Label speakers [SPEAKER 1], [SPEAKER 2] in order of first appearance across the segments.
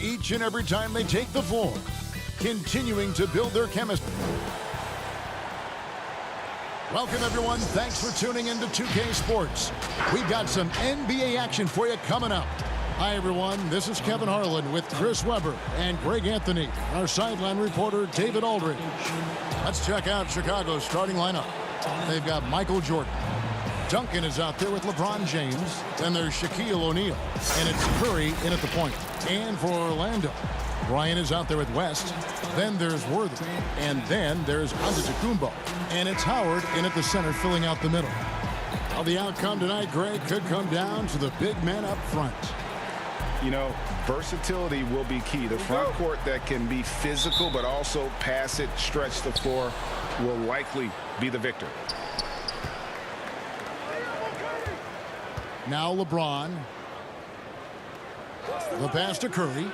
[SPEAKER 1] each and every time they take the floor, continuing to build their chemistry. Welcome, everyone. Thanks for tuning into 2K Sports. We've got some NBA action for you coming up. Hi, everyone. This is Kevin Harlan with Chris Webber and Greg Anthony, our sideline reporter, David Aldridge. Let's check out Chicago's starting lineup. They've got Michael Jordan. Duncan is out there with LeBron James. Then there's Shaquille O'Neal. And it's Curry in at the point. And for Orlando, Bryant is out there with West. Then there's Worthy. And then there's Antetokounmpo. And it's Howard in at the center, filling out the middle. Well, the outcome tonight, Greg, could come down to the big men up front.
[SPEAKER 2] You know, versatility will be key. The front court that can be physical but also pass it, stretch the floor will likely be the victor.
[SPEAKER 1] Now LeBron. The pass to Curry.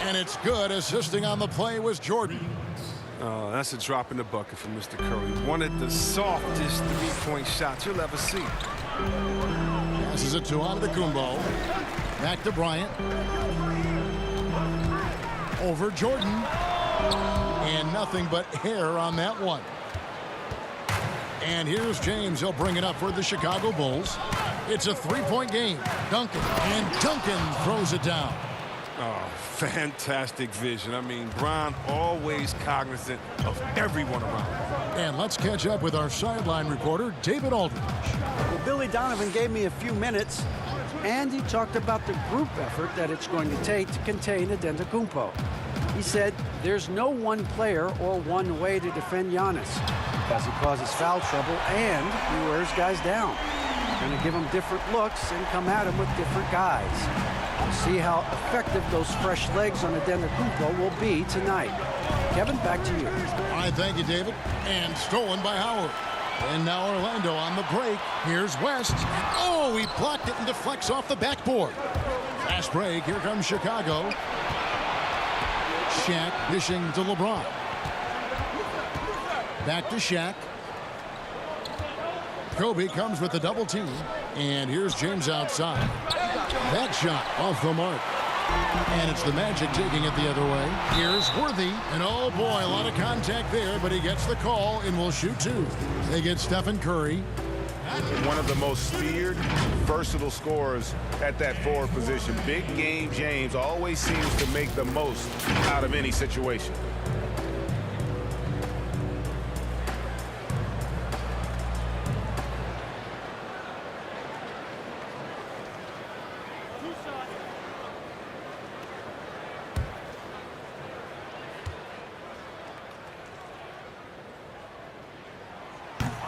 [SPEAKER 1] And it's good. Assisting on the play was Jordan.
[SPEAKER 3] Oh, that's a drop in the bucket for Mr. Curry. One of the softest three-point shots you'll ever see.
[SPEAKER 1] Passes it to Antetokounmpo. Back to Bryant. Over Jordan. And nothing but air on that one. And here's James. He'll bring it up for the Chicago Bulls. It's a three-point game. Duncan. And Duncan throws it down.
[SPEAKER 3] Oh, fantastic vision. I mean, Bron always cognizant of everyone around him.
[SPEAKER 1] And let's catch up with our sideline reporter, David Aldridge.
[SPEAKER 4] Well, Billy Donovan gave me a few minutes, and he talked about the group effort that it's going to take to contain Antetokounmpo. He said there's no one player or one way to defend Giannis, because he causes foul trouble and he wears guys down. Going to give him different looks and come at him with different guys. We'll see how effective those fresh legs on Antetokounmpo will be tonight. Kevin, back to you.
[SPEAKER 1] All right, thank you, David. And stolen by Howard. And now Orlando on the break. Here's West. Oh, he blocked it and deflects off the backboard. Fast break. Here comes Chicago. Shaq dishing to LeBron. Back to Shaq. Kobe comes with the double team. And here's James outside. That shot off the mark. And it's the Magic taking it the other way. Here's Worthy. And oh boy, a lot of contact there, but he gets the call and will shoot two. They get Stephen Curry.
[SPEAKER 2] One of the most feared, versatile scorers at that forward position. Big game James always seems to make the most out of any situation.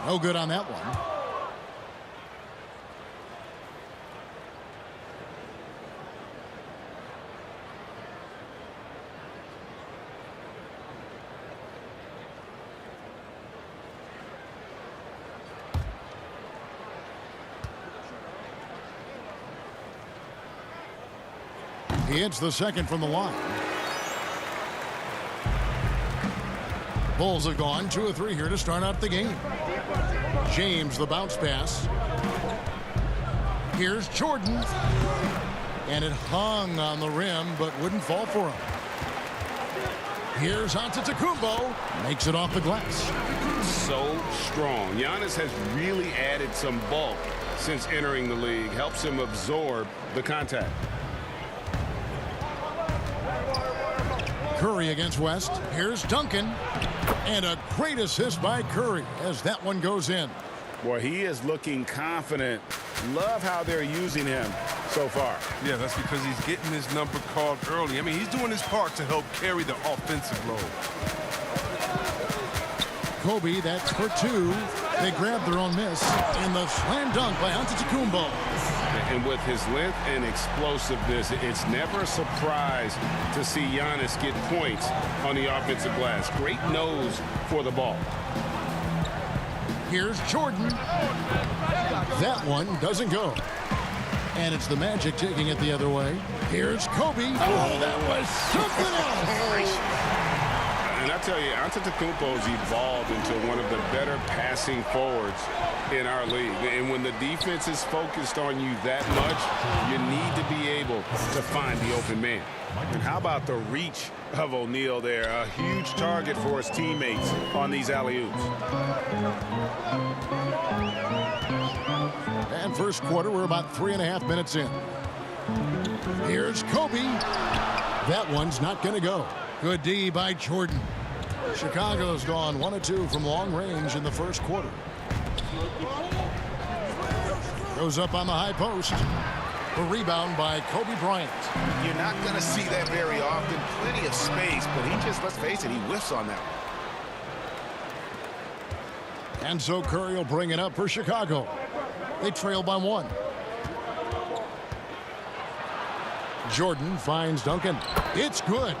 [SPEAKER 1] No good on that one. He hits the second from the line. Bulls have gone 2 of 3 here to start out the game. James, the bounce pass. Here's Jordan. And it hung on the rim, but wouldn't fall for him. Here's Antetokounmpo. Makes it off the glass.
[SPEAKER 2] So strong. Giannis has really added some bulk since entering the league. Helps him absorb the contact.
[SPEAKER 1] Curry against West. Here's Duncan. And a great assist by Curry as that one goes in.
[SPEAKER 2] Boy, he is looking confident. Love how they're using him so far.
[SPEAKER 3] Yeah, that's because he's getting his number called early. I mean, he's doing his part to help carry the offensive load.
[SPEAKER 1] Kobe, that's for 2. They grab their own miss. And the slam dunk by Antetokounmpo.
[SPEAKER 2] And with his length and explosiveness, it's never a surprise to see Giannis get points on the offensive glass. Great nose for the ball.
[SPEAKER 1] Here's Jordan. That one doesn't go. And it's the Magic taking it the other way. Here's Kobe. Oh, that was something else.
[SPEAKER 2] And I tell you, Antetokounmpo's evolved into one of the better passing forwards in our league. And when the defense is focused on you that much, you need to be able to find the open man. And how about the reach of O'Neal there? A huge target for his teammates on these alley-oops.
[SPEAKER 1] And first quarter, we're about 3.5 minutes in. Here's Kobe. That one's not going to go. Good D by Jordan. Chicago's gone 1 of 2 from long range in the first quarter. Goes up on the high post. A rebound by Kobe Bryant.
[SPEAKER 5] You're not going to see that very often. Plenty of space, but he just, let's face it, he whiffs on that.
[SPEAKER 1] And so Curry will bring it up for Chicago. They trail by 1. Jordan finds Duncan. It's good.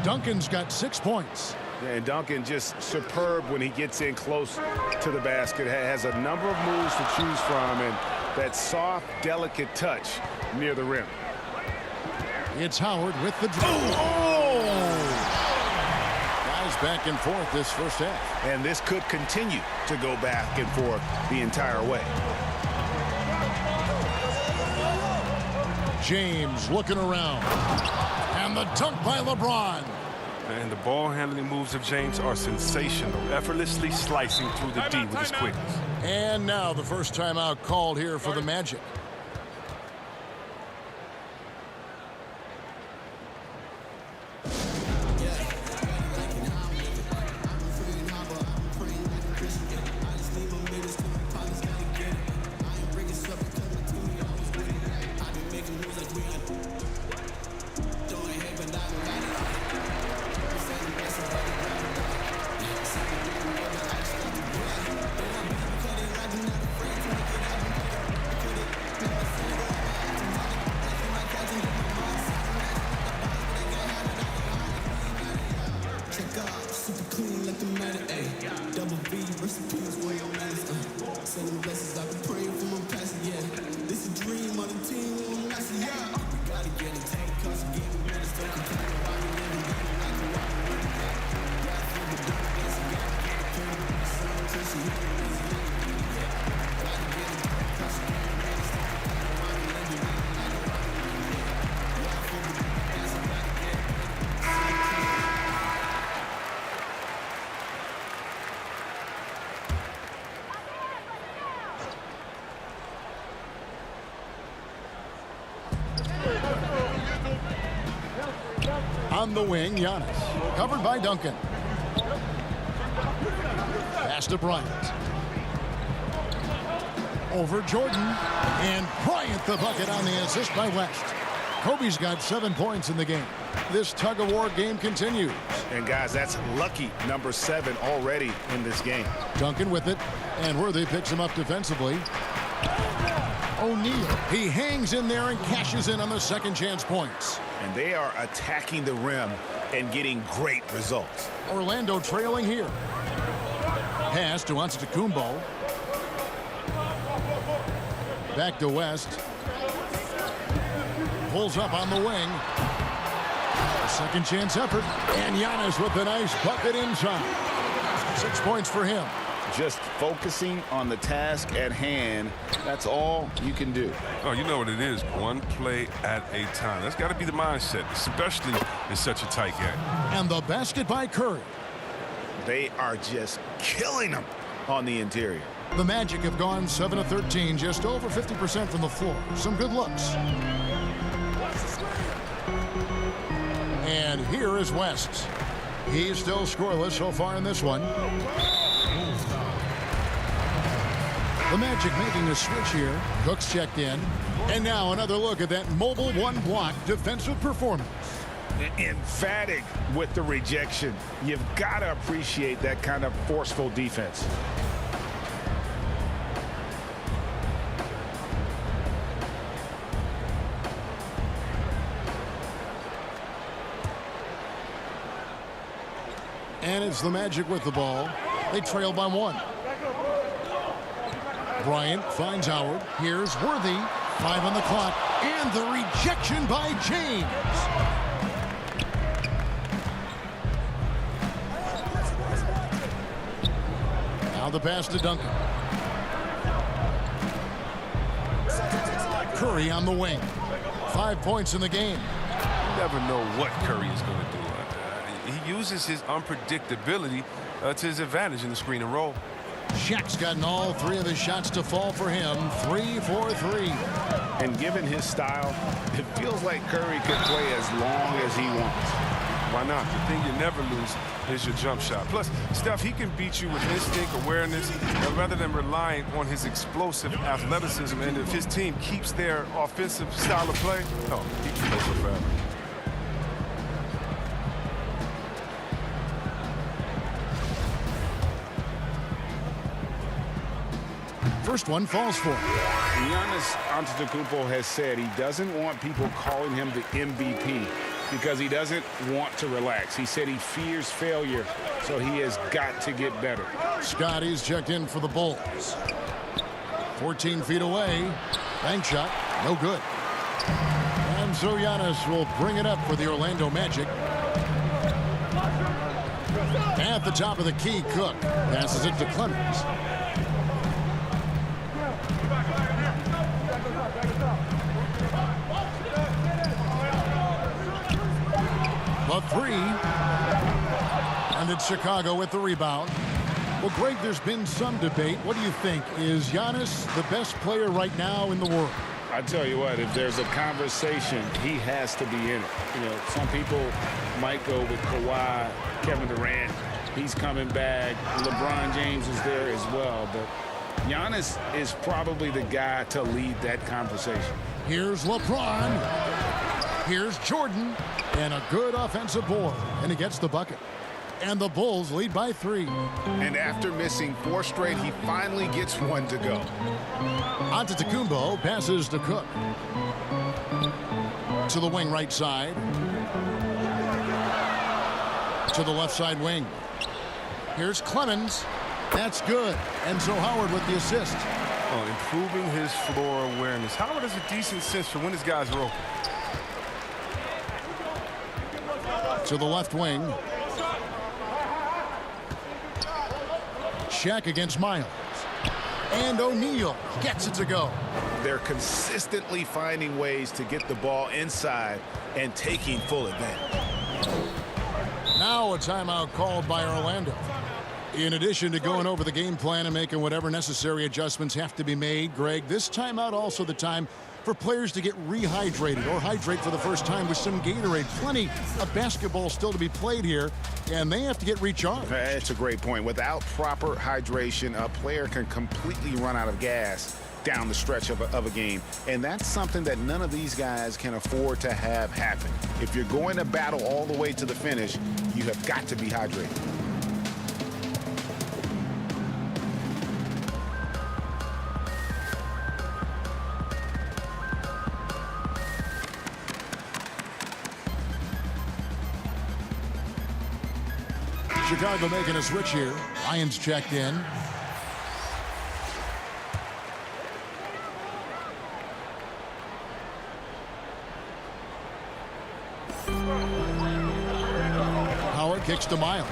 [SPEAKER 1] Duncan's got 6 points.
[SPEAKER 2] And Duncan just superb when he gets in close to the basket. Has a number of moves to choose from, and that soft, delicate touch near the rim.
[SPEAKER 1] It's Howard with the dribble. Oh! Guys back and forth this first half.
[SPEAKER 5] And this could continue to go back and forth the entire way.
[SPEAKER 1] James looking around. And the dunk by LeBron.
[SPEAKER 3] And the ball handling moves of James are sensational, effortlessly slicing through the D with his quickness.
[SPEAKER 1] And now the first timeout called here for the Magic. On the wing, Giannis. Covered by Duncan. Pass to Bryant. Over Jordan. And Bryant the bucket on the assist by West. Kobe's got 7 points in the game. This tug-of-war game continues.
[SPEAKER 5] And guys, that's lucky number 7 already in this game.
[SPEAKER 1] Duncan with it. And Worthy picks him up defensively. O'Neal. He hangs in there and cashes in on the second chance points.
[SPEAKER 5] And they are attacking the rim and getting great results.
[SPEAKER 1] Orlando trailing here. Pass to Antetokounmpo. Back to West. Pulls up on the wing. A second chance effort. And Giannis with a nice bucket inside. 6 points for him.
[SPEAKER 5] Just focusing on the task at hand, that's all you can do.
[SPEAKER 3] Oh, you know what it is. One play at a time. That's got to be the mindset, especially in such a tight game.
[SPEAKER 1] And the basket by Curry.
[SPEAKER 5] They are just killing them on the interior.
[SPEAKER 1] The Magic have gone 7 of 13, just over 50% from the floor. Some good looks. And here is West. He's still scoreless so far in this one. The Magic making a switch here. Cook's checked in. And now another look at that mobile one-block defensive performance.
[SPEAKER 5] Emphatic with the rejection. You've got to appreciate that kind of forceful defense.
[SPEAKER 1] And it's the Magic with the ball. They trail by 1. Bryant finds Howard. Here's Worthy. 5 on the clock. And the rejection by James. pass to Duncan. Curry on the wing. 5 points in the game.
[SPEAKER 3] You never know what Curry is going to do. He uses his unpredictability to his advantage in the screen and roll.
[SPEAKER 1] Shaq's gotten all 3 of his shots to fall for him. 3 for 3.
[SPEAKER 2] And given his style, it feels like Curry could play as long as he wants.
[SPEAKER 3] Why not? The thing you never lose is your jump shot. Plus, Steph, he can beat you with instinct, awareness, rather than relying on his explosive athleticism. And if his team keeps their offensive style of play, oh, he can play for forever.
[SPEAKER 1] First one falls for him.
[SPEAKER 2] Giannis Antetokounmpo has said he doesn't want people calling him the MVP because he doesn't want to relax. He said he fears failure, so he has got to get better.
[SPEAKER 1] Scotty's checked in for the Bulls. 14 feet away. Bank shot. No good. And so Giannis will bring it up for the Orlando Magic. At the top of the key, Cook passes it to Clemens. The 3. And it's Chicago with the rebound. Well, Greg, there's been some debate. What do you think? Is Giannis the best player right now in the world?
[SPEAKER 2] I tell you what, if there's a conversation, he has to be in it. You know, some people might go with Kawhi, Kevin Durant. He's coming back. LeBron James is there as well. But Giannis is probably the guy to lead that conversation.
[SPEAKER 1] Here's LeBron. Here's Jordan. And a good offensive board. And he gets the bucket. And the Bulls lead by 3.
[SPEAKER 2] And after missing 4 straight, he finally gets one to go.
[SPEAKER 1] Antetokounmpo passes to Cook. To the wing right side. To the left side wing. Here's Clemens. That's good. And so Howard with the assist.
[SPEAKER 3] Oh, improving his floor awareness. Howard has a decent sense for when his guys are open.
[SPEAKER 1] To the left wing. Shaq against Miles. And O'Neal gets it to go.
[SPEAKER 5] They're consistently finding ways to get the ball inside and taking full advantage.
[SPEAKER 1] Now a timeout called by Orlando. In addition to going over the game plan and making whatever necessary adjustments have to be made, Greg, this timeout also the time for players to get rehydrated or hydrate for the first time with some Gatorade. Plenty of basketball still to be played here, and they have to get recharged.
[SPEAKER 2] That's a great point. Without proper hydration, a player can completely run out of gas down the stretch of a game. And that's something that none of these guys can afford to have happen. If you're going to battle all the way to the finish, you have got to be hydrated.
[SPEAKER 1] Chicago making a switch here. Lions checked in. Howard kicks to Miles.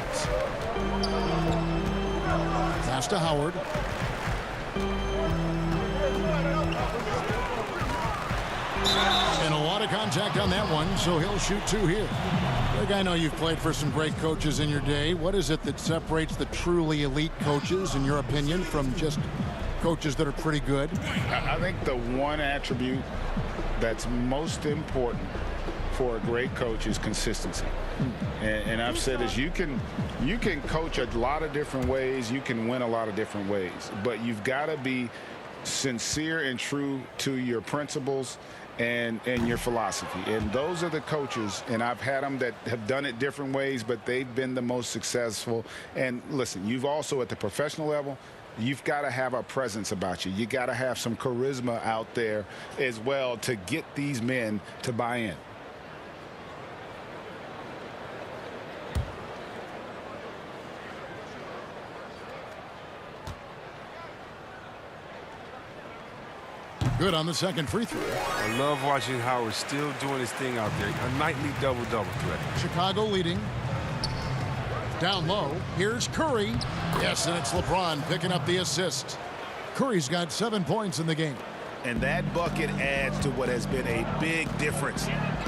[SPEAKER 1] Pass to Howard. And a lot of contact on that one, so he'll shoot 2 here. Greg, I know you've played for some great coaches in your day. What is it that separates the truly elite coaches, in your opinion, from just coaches that are pretty good?
[SPEAKER 2] I think the one attribute that's most important for a great coach is consistency. And I've said this, you can coach a lot of different ways, you can win a lot of different ways, but you've got to be sincere and true to your principles and your philosophy. And those are the coaches, and I've had them that have done it different ways, but they've been the most successful. And listen, you've also at the professional level, you've got to have a presence about you. You got to have some charisma out there as well to get these men to buy in.
[SPEAKER 1] Good on the second free throw.
[SPEAKER 3] I love watching Howard still doing his thing out there. A nightly double-double threat.
[SPEAKER 1] Chicago leading. Down low, here's Curry. Yes, and it's LeBron picking up the assist. Curry's got 7 points in the game.
[SPEAKER 5] And that bucket adds to what has been a big difference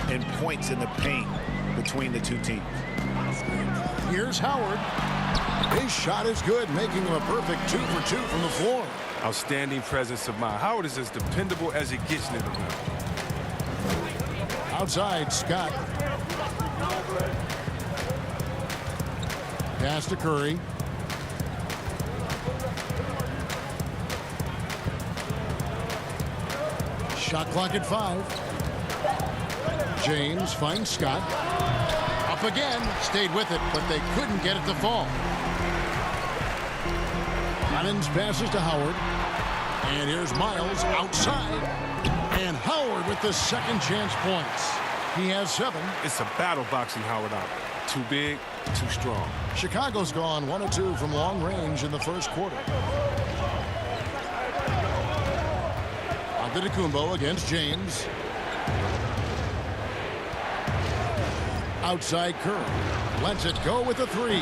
[SPEAKER 5] in points in the paint between the two teams.
[SPEAKER 1] Here's Howard. His shot is good, making him a perfect 2 for 2 from the floor.
[SPEAKER 3] Outstanding presence of mind. Howard is as dependable as it gets near the rim.
[SPEAKER 1] Outside, Scott. Pass to Curry. Shot clock at 5. James finds Scott. Up again. Stayed with it, but they couldn't get it to fall. Clemens passes to Howard. And here's Miles outside. And Howard with the second chance points. He has 7.
[SPEAKER 3] It's a battle boxing Howard out. Too big, too strong.
[SPEAKER 1] Chicago's gone 1 of 2 from long range in the first quarter. Antetokounmpo against James. Outside Curry. Lets it go with a 3.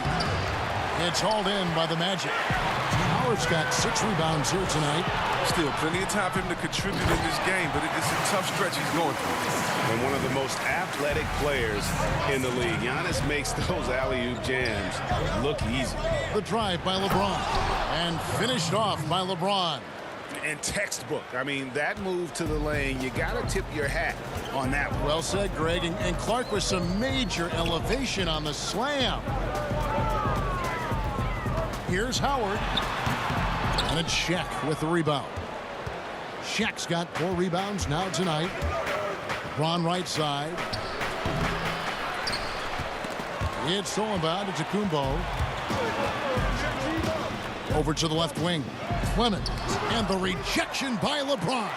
[SPEAKER 1] It's hauled in by the Magic. Howard's got 6 rebounds here tonight.
[SPEAKER 3] Still plenty of time for him to contribute in this game, but it's a tough stretch he's going through.
[SPEAKER 2] And one of the most athletic players in the league. Giannis makes those alley-oop jams look easy.
[SPEAKER 1] The drive by LeBron. And finished off by LeBron.
[SPEAKER 5] And textbook. I mean, that move to the lane, you got to tip your hat on that one.
[SPEAKER 1] Well said, Greg. And Clark with some major elevation on the slam. Here's Howard. And it's Shaq with the rebound. Shaq's got 4 rebounds now tonight. LeBron right side. It's stolen by Antetokounmpo. Over to the left wing. Clemens. And the rejection by LeBron.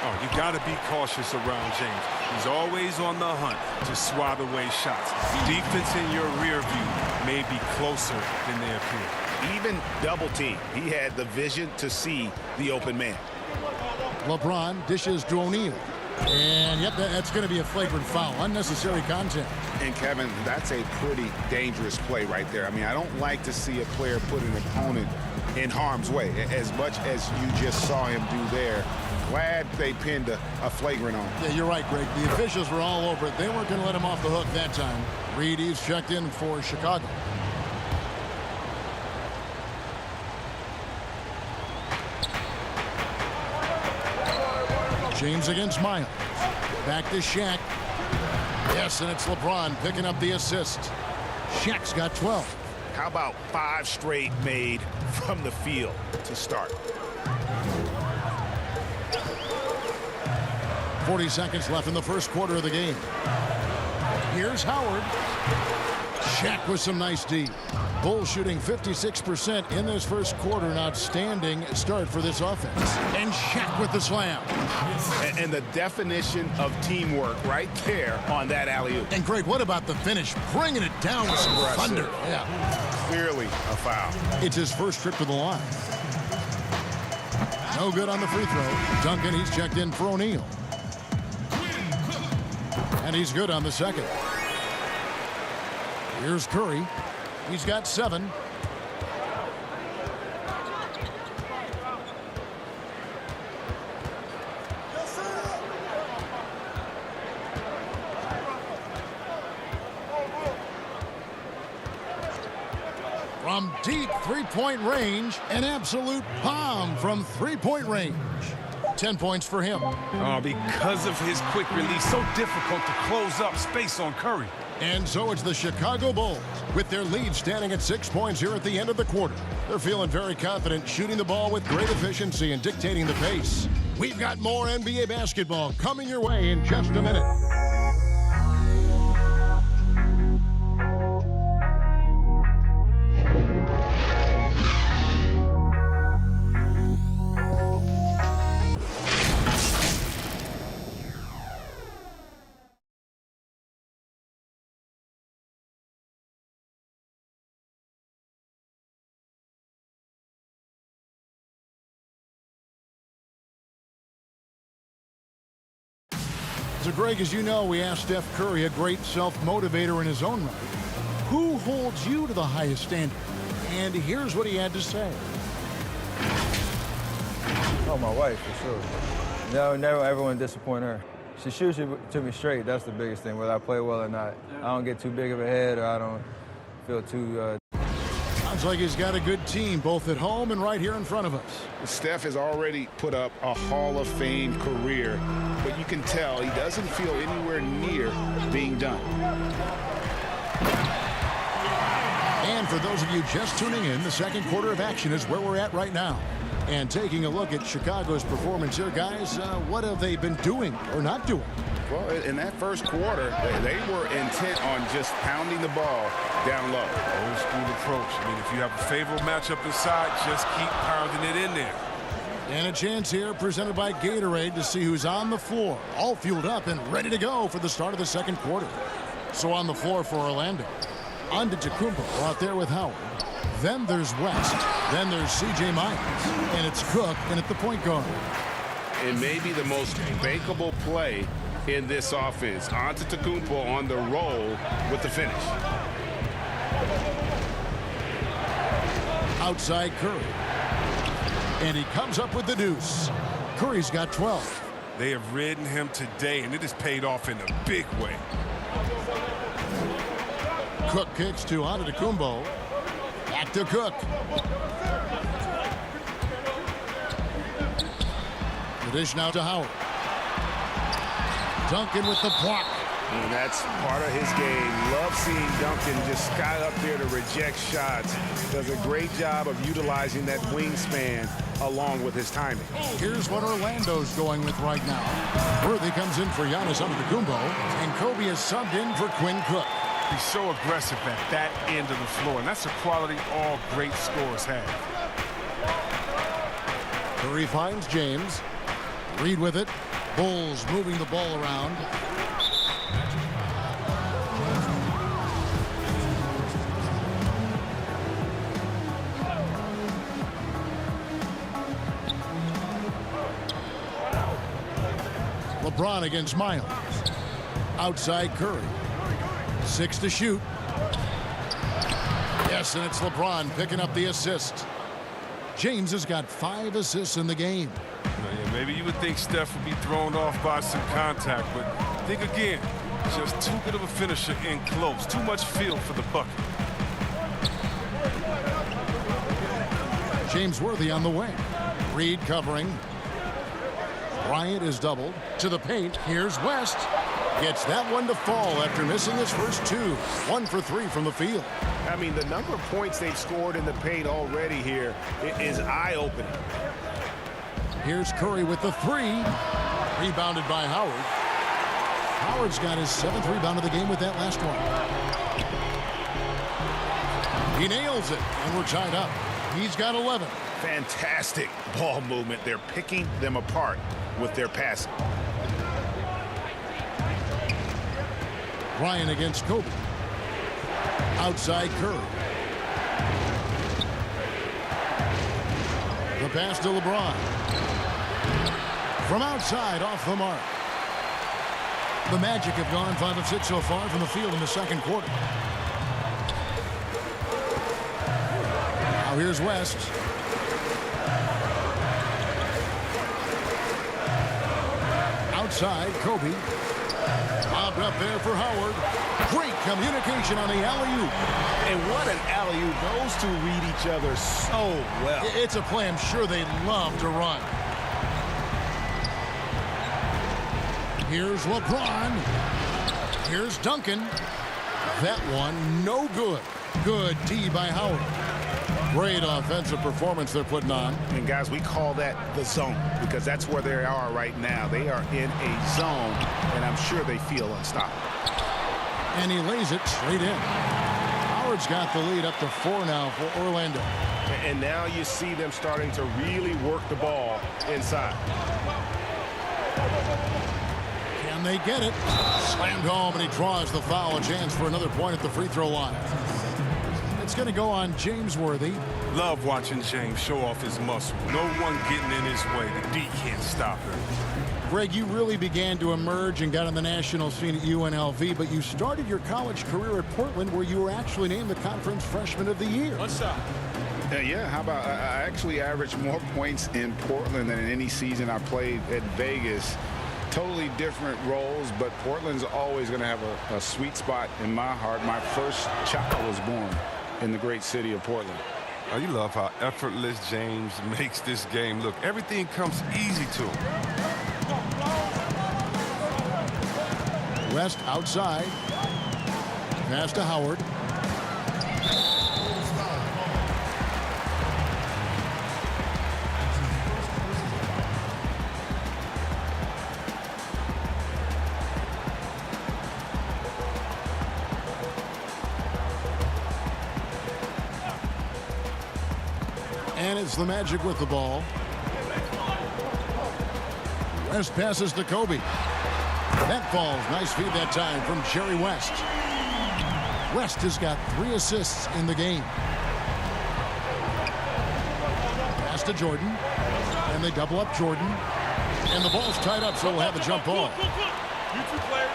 [SPEAKER 3] Oh, you got to be cautious around James. He's always on the hunt to swat away shots. Defense in your rear view may be closer than they appear.
[SPEAKER 5] Even double team, he had the vision to see the open man.
[SPEAKER 1] LeBron dishes to O'Neal. And yep, that's going to be a flagrant foul. Unnecessary contact.
[SPEAKER 5] And Kevin, that's a pretty dangerous play right there. I mean, I don't like to see a player put an opponent in harm's way as much as you just saw him do there. Glad they pinned a flagrant on him.
[SPEAKER 1] Yeah, you're right, Greg. The officials were all over it. They weren't going to let him off the hook that time. Reedy's checked in for Chicago. James against Miles. Back to Shaq. Yes, and it's LeBron picking up the assist. Shaq's got 12.
[SPEAKER 5] How about 5 straight made from the field to start?
[SPEAKER 1] 40 seconds left in the first quarter of the game. Here's Howard. Shaq with some nice D. Bulls shooting 56% in this first quarter. An outstanding start for this offense. And Shaq with the slam.
[SPEAKER 5] And the definition of teamwork right there on that alley-oop.
[SPEAKER 1] And Greg, what about the finish? Bringing it down with some thunder. Yeah.
[SPEAKER 5] Clearly a foul.
[SPEAKER 1] It's his first trip to the line. No good on the free throw. Duncan, he's checked in for O'Neal. And he's good on the second. Here's Curry. He's got 7. From deep three-point range, an absolute bomb from three-point range. 10 points for him.
[SPEAKER 3] Oh, because of his quick release, so difficult to close up space on Curry.
[SPEAKER 1] And so it's the Chicago Bulls with their lead standing at 6 points here at the end of the quarter. They're feeling very confident, shooting the ball with great efficiency and dictating the pace. We've got more NBA basketball coming your way in just a minute. So, Greg, as you know, we asked Steph Curry, a great self-motivator in his own right, who holds you to the highest standard? And here's what he had to say.
[SPEAKER 6] Oh, my wife, for sure. No, never ever want to disappoint her. She shoots it to me straight. That's the biggest thing, whether I play well or not. I don't get too big of a head, or I don't feel too...
[SPEAKER 1] Sounds like he's got a good team, both at home and right here in front of us.
[SPEAKER 5] Steph has already put up a Hall of Fame career, but you can tell he doesn't feel anywhere near being done.
[SPEAKER 1] And for those of you just tuning in, the second quarter of action is where we're at right now. And taking a look at Chicago's performance here, guys, what have they been doing or not doing?
[SPEAKER 5] Well, in that first quarter, they were intent on just pounding the ball down low.
[SPEAKER 3] Old school approach. I mean, if you have a favorable matchup inside, just keep pounding it in there.
[SPEAKER 1] And a chance here presented by Gatorade to see who's on the floor, all fueled up and ready to go for the start of the second quarter. So on the floor for Orlando, Antetokounmpo out there with Howard. Then there's West. Then there's C.J. Myers. And it's Cook in at the point guard.
[SPEAKER 2] And maybe the most bankable play in this offense. Antetokounmpo on the roll with the finish.
[SPEAKER 1] Outside Curry. And he comes up with the deuce. Curry's got 12.
[SPEAKER 3] They have ridden him today, and it has paid off in a big way.
[SPEAKER 1] Cook kicks to Antetokounmpo. Back to Cook. The dish now to Howard. Duncan with the block.
[SPEAKER 5] And that's part of his game. Love seeing Duncan just sky up there to reject shots. Does a great job of utilizing that wingspan along with his timing.
[SPEAKER 1] Here's what Orlando's going with right now. Worthy comes in for Giannis Antetokounmpo, and Kobe is subbed in for Quinn Cook.
[SPEAKER 3] He's so aggressive at that end of the floor, and that's a quality all great scorers have.
[SPEAKER 1] Curry finds James. Reed with it. Bulls moving the ball around. LeBron against Miles. Outside Curry. 6 to shoot. Yes, and it's LeBron picking up the assist. James has got 5 assists in the game.
[SPEAKER 3] Yeah, maybe you would think Steph would be thrown off by some contact, but think again. Just too good of a finisher in close. Too much feel for the bucket.
[SPEAKER 1] James Worthy on the wing. Reed covering. Bryant is doubled. To the paint. Here's West. Gets that one to fall after missing his first 2. 1 for 3 from the field.
[SPEAKER 5] I mean, the number of points they've scored in the paint already here is eye-opening.
[SPEAKER 1] Here's Curry with the 3. Rebounded by Howard. Howard's got his 7th rebound of the game with that last one. He nails it, and we're tied up. He's got 11.
[SPEAKER 5] Fantastic ball movement. They're picking them apart with their passing.
[SPEAKER 1] Bryant against Kobe. Outside Curry. The pass to LeBron. From outside, off the mark. The Magic have gone 5 of 6 so far from the field in the second quarter. Now here's West. Outside, Kobe. Bobbed up there for Howard. Great communication on the alley-oop.
[SPEAKER 5] And what an alley-oop. Those two read each other so well.
[SPEAKER 1] It's a play I'm sure they love to run. Here's LeBron. Here's Duncan. That one, no good. Good D by Howard. Great offensive performance they're putting on.
[SPEAKER 5] And guys, we call that the zone because that's where they are right now. They are in a zone, and I'm sure they feel unstoppable.
[SPEAKER 1] And he lays it straight in. Howard's got the lead up to 4 now for Orlando.
[SPEAKER 5] And now you see them starting to really work the ball inside.
[SPEAKER 1] Can they get it? Slammed home, and he draws the foul. A chance for another point at the free throw line. It's going to go on James Worthy.
[SPEAKER 3] Love watching James show off his muscle. No one getting in his way. The D can't stop him.
[SPEAKER 1] Greg, you really began to emerge and got on the national scene at UNLV, but you started your college career at Portland, where you were actually named the Conference Freshman of the Year.
[SPEAKER 7] One stop.
[SPEAKER 5] Yeah, how about I actually averaged more points in Portland than in any season I played at Vegas. Totally different roles, but Portland's always going to have a sweet spot in my heart. My first child was born in the great city of Portland.
[SPEAKER 3] Oh, you love how effortless James makes this game look. Everything comes easy to him.
[SPEAKER 1] West outside. Pass to Howard. And it's the Magic with the ball. West passes to Kobe. That falls. Nice feed that time from Jerry West. West has got 3 assists in the game. Pass to Jordan. And they double up Jordan. And the ball's tied up, so we'll have a jump ball.
[SPEAKER 7] You two players.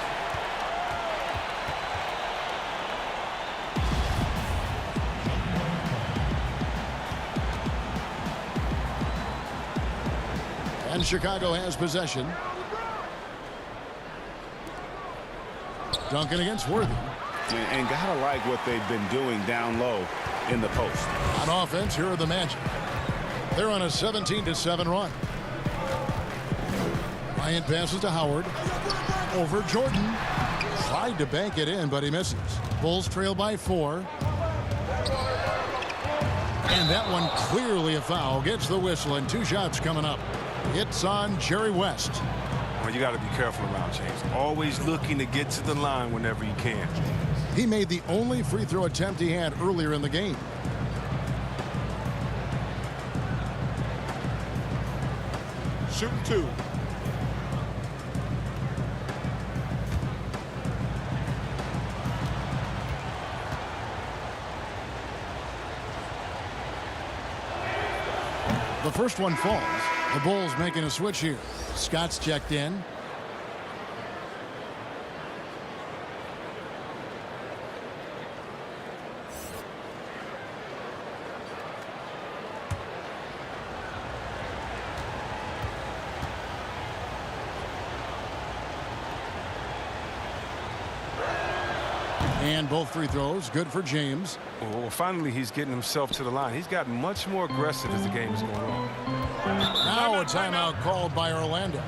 [SPEAKER 1] And Chicago has possession. Duncan against Worthy.
[SPEAKER 5] And gotta like what they've been doing down low in the post.
[SPEAKER 1] On offense, here are the Magic. They're on a 17-7 run. Bryant passes to Howard. Over Jordan. Tried to bank it in, but he misses. Bulls trail by 4. And that one clearly a foul. Gets the whistle, and 2 shots coming up. It's on Jerry West.
[SPEAKER 3] Well, you got to be careful around James. Always looking to get to the line whenever you can.
[SPEAKER 1] He made the only free throw attempt he had earlier in the game.
[SPEAKER 7] Shooting 2.
[SPEAKER 1] The first one falls. The Bulls making a switch here. Scott's checked in. And both free throws good for James.
[SPEAKER 3] Well, finally, he's getting himself to the line. He's gotten much more aggressive as the game is going on.
[SPEAKER 1] Now a timeout called by Orlando.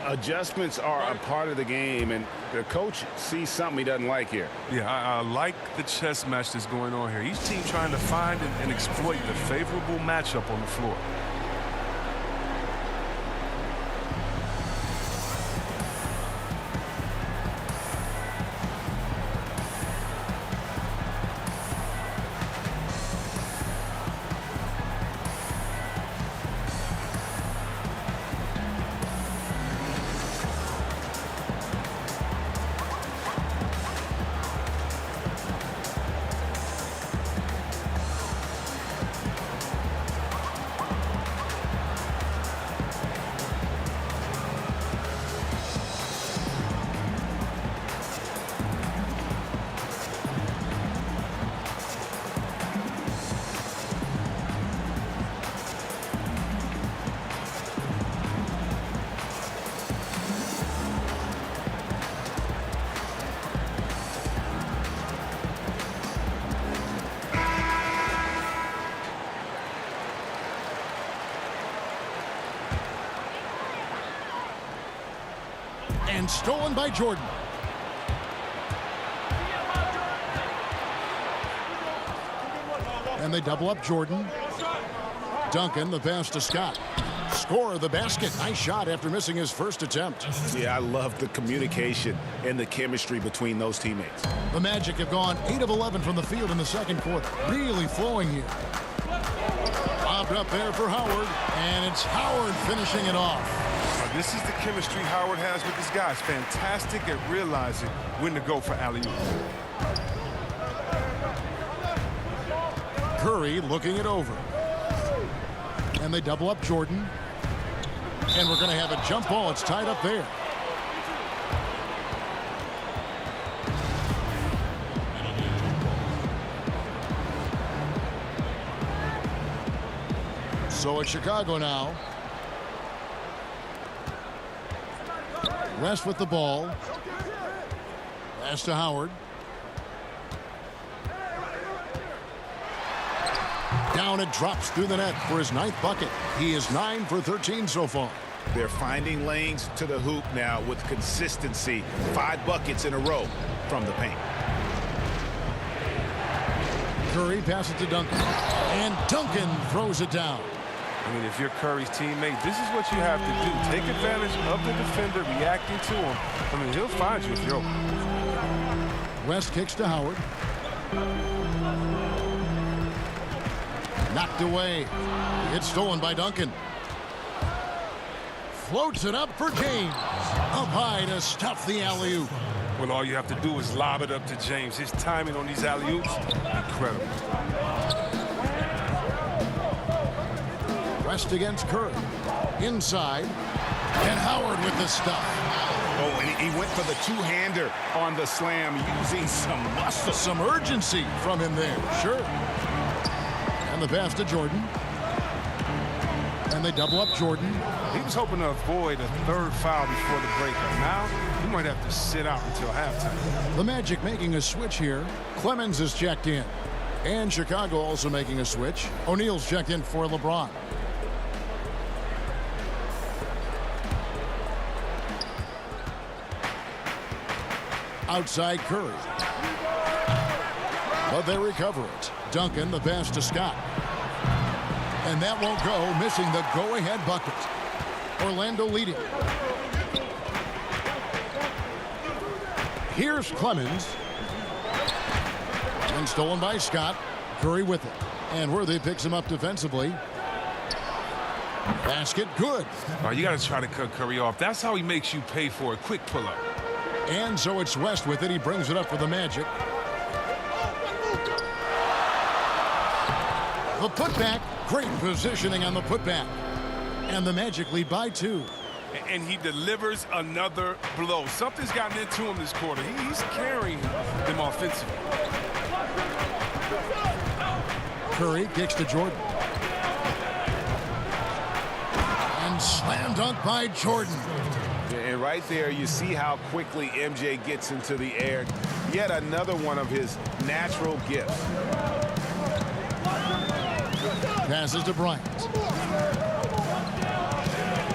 [SPEAKER 2] Adjustments are a part of the game, and the coach sees something he doesn't like here.
[SPEAKER 3] Yeah, I like the chess match that's going on here. Each team trying to find and exploit the favorable matchup on the floor.
[SPEAKER 1] And stolen by Jordan. And they double up Jordan. Duncan, the pass to Scott. Score the basket. Nice shot after missing his first attempt.
[SPEAKER 5] Yeah, I love the communication and the chemistry between those teammates.
[SPEAKER 1] The Magic have gone 8 of 11 from the field in the second quarter. Really flowing here. Lobbed up there for Howard. And it's Howard finishing it off.
[SPEAKER 3] This is the chemistry Howard has with his guys. Fantastic at realizing when to go for alley-oop.
[SPEAKER 1] Curry looking it over. And they double up Jordan. And we're going to have a jump ball. It's tied up there. So it's Chicago now. West with the ball. Pass to Howard. Down it drops through the net for his 9th bucket. He is 9 for 13 so far.
[SPEAKER 5] They're finding lanes to the hoop now with consistency. 5 buckets in a row from the paint.
[SPEAKER 1] Curry passes to Duncan. And Duncan throws it down.
[SPEAKER 3] I mean, if you're Curry's teammate, this is what you have to do. Take advantage of the defender reacting to him. I mean, he'll find you if you're open.
[SPEAKER 1] West kicks to Howard. Knocked away. It's stolen by Duncan. Floats it up for James. Up high to stuff the alley-oop.
[SPEAKER 3] Well, all you have to do is lob it up to James. His timing on these alley-oops, incredible.
[SPEAKER 1] West against Curry. Inside. And Howard with the stuff.
[SPEAKER 5] Oh, and he went for the two-hander on the slam, using some muscle.
[SPEAKER 1] Some urgency from him there. Sure. And the pass to Jordan. And they double up Jordan.
[SPEAKER 3] He was hoping to avoid a 3rd foul before the breakup. Now, he might have to sit out until halftime.
[SPEAKER 1] The Magic making a switch here. Clemens is checked in. And Chicago also making a switch. O'Neal's checked in for LeBron. Outside Curry. But they recover it. Duncan, the pass to Scott. And that won't go, missing the go-ahead bucket. Orlando leading. Here's Clemens. And stolen by Scott. Curry with it. And Worthy picks him up defensively. Basket, good.
[SPEAKER 3] You got to try to cut Curry off. That's how he makes you pay for a quick pull-up.
[SPEAKER 1] And so it's West with it. He brings it up for the Magic. The putback. Great positioning on the putback. And the Magic lead by 2.
[SPEAKER 3] And he delivers another blow. Something's gotten into him this quarter. He's carrying them offensively.
[SPEAKER 1] Curry kicks to Jordan. And slam dunk by Jordan.
[SPEAKER 5] And right there, you see how quickly MJ gets into the air. Yet another one of his natural gifts.
[SPEAKER 1] Passes to Bryant.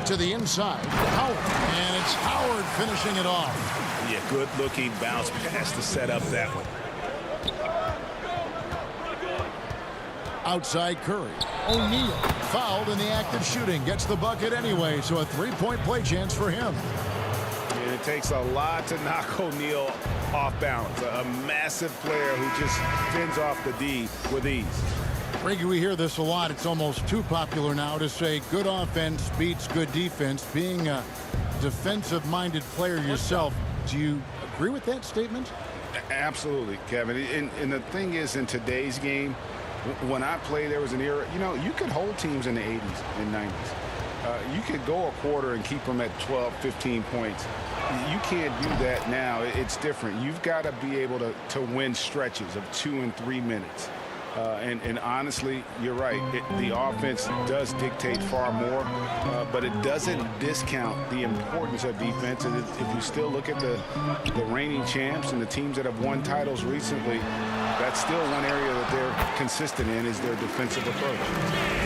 [SPEAKER 1] To the inside. Howard. And it's Howard finishing it off.
[SPEAKER 5] Yeah, good-looking bounce pass to set up that one.
[SPEAKER 1] Outside Curry. O'Neal fouled in the act of shooting. Gets the bucket anyway, so a 3-point play chance for him.
[SPEAKER 5] And it takes a lot to knock O'Neal off balance. A massive player who just fends off the D with ease.
[SPEAKER 1] Reggie, we hear this a lot. It's almost too popular now to say good offense beats good defense. Being a defensive-minded player yourself, do you agree with that statement?
[SPEAKER 5] Absolutely, Kevin. And the thing is, in today's game, when I played, there was an era, you could hold teams in the 80s and 90s. You could go a quarter and keep them at 12, 15 points. You can't do that now. It's different. You've got to be able to win stretches of 2 and 3 minutes. And honestly, you're right. The offense does dictate far more, but it doesn't discount the importance of defense. And if you still look at the reigning champs and the teams that have won titles recently, that's still one area that they're consistent in is their defensive approach.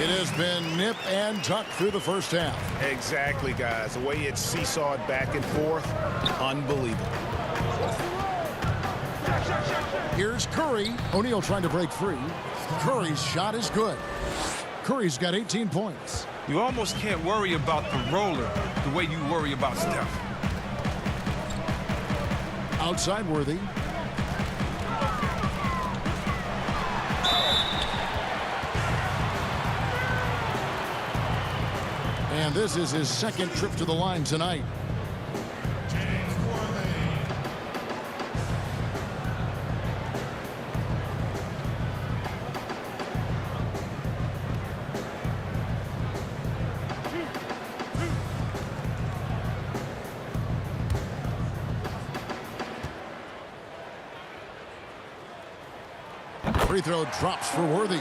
[SPEAKER 1] It has been nip and tuck through the first half.
[SPEAKER 5] Exactly, guys. The way it's seesawed back and forth, unbelievable.
[SPEAKER 1] Here's Curry. O'Neal trying to break free. Curry's shot is good. Curry's got 18 points.
[SPEAKER 3] You almost can't worry about the roller the way you worry about Steph.
[SPEAKER 1] Outside Worthy. And this is his second trip to the line tonight. Free throw drops for Worthy.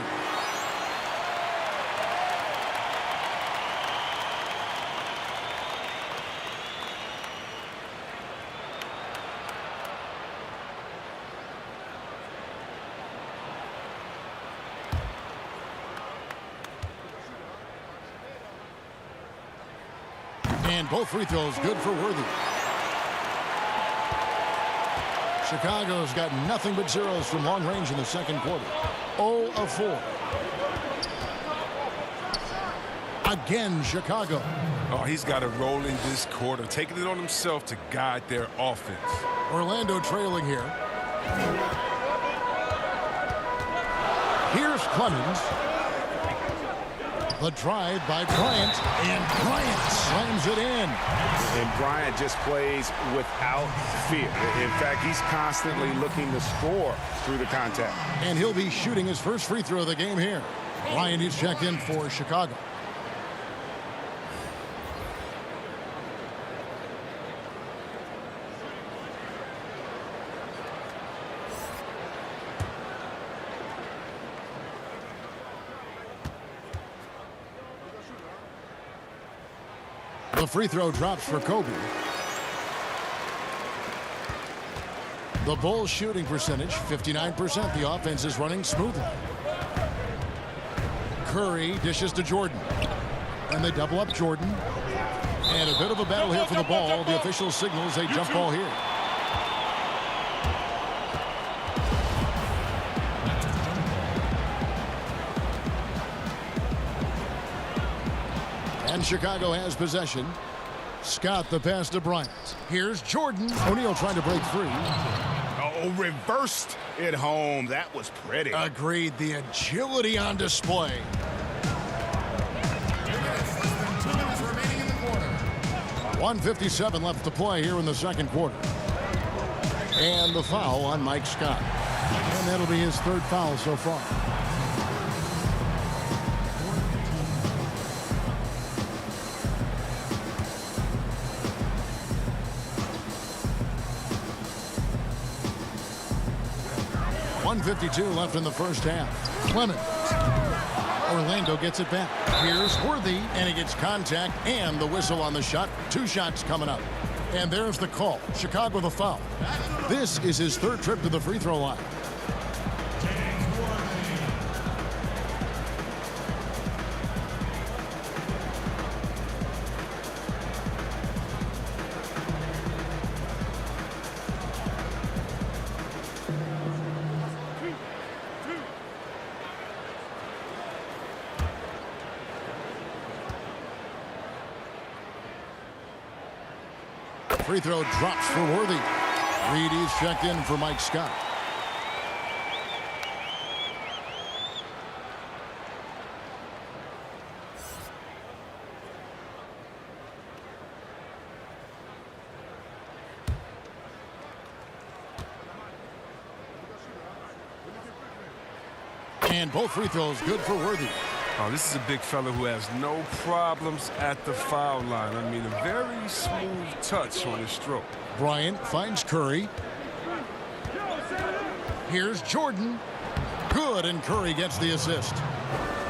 [SPEAKER 1] And both free throws good for Worthy. Chicago's got nothing but zeros from long range in the second quarter. 0 of 4. Again, Chicago.
[SPEAKER 3] Oh, he's got it rolling this quarter, taking it on himself to guide their offense.
[SPEAKER 1] Orlando trailing here. Here's Clemens. The drive by Bryant, and Bryant slams it in.
[SPEAKER 5] And Bryant just plays without fear. In fact, he's constantly looking to score through the contact.
[SPEAKER 1] And he'll be shooting his first free throw of the game here. Bryant is checked in for Chicago. The free throw drops for Kobe. The Bulls shooting percentage, 59%. The offense is running smoothly. Curry dishes to Jordan. And they double up Jordan. And a bit of a battle here for the ball. The official signals a jump ball here. And Chicago has possession. Scott the pass to Bryant. Here's Jordan. O'Neal trying to break free.
[SPEAKER 5] Oh, reversed it home. That was pretty.
[SPEAKER 1] Agreed. The agility on display. 1:57 left to play here in the second quarter. And the foul on Mike Scott. And that'll be his third foul so far. .52 left in the first half. Clemens. Orlando gets it back. Here's Worthy, and he gets contact and the whistle on the shot. 2 shots coming up. And there's the call. Chicago the foul. This is his third trip to the free throw line. Free throw drops for Worthy. Reed is checked in for Mike Scott. And both free throws good for Worthy.
[SPEAKER 3] Oh, this is a big fella who has no problems at the foul line. I mean, a very smooth touch on his stroke.
[SPEAKER 1] Bryant finds Curry. Here's Jordan. Good, and Curry gets the assist.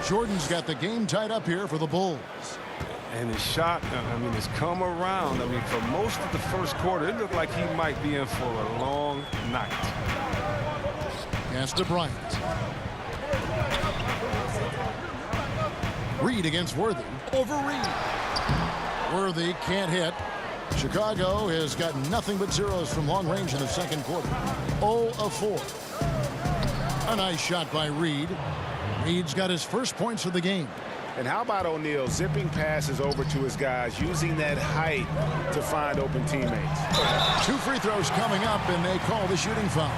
[SPEAKER 1] Jordan's got the game tied up here for the Bulls.
[SPEAKER 3] And his shot, I mean, has come around. I mean, for most of the first quarter, it looked like he might be in for a long night.
[SPEAKER 1] Pass to Bryant. Reed against Worthy. Over Reed. Worthy can't hit. Chicago has got nothing but zeros from long range in the second quarter. 0 of 4. A nice shot by Reed. Reed's got his first points of the game.
[SPEAKER 5] And how about O'Neal zipping passes over to his guys, using that height to find open teammates.
[SPEAKER 1] 2 free throws coming up, and they call the shooting foul.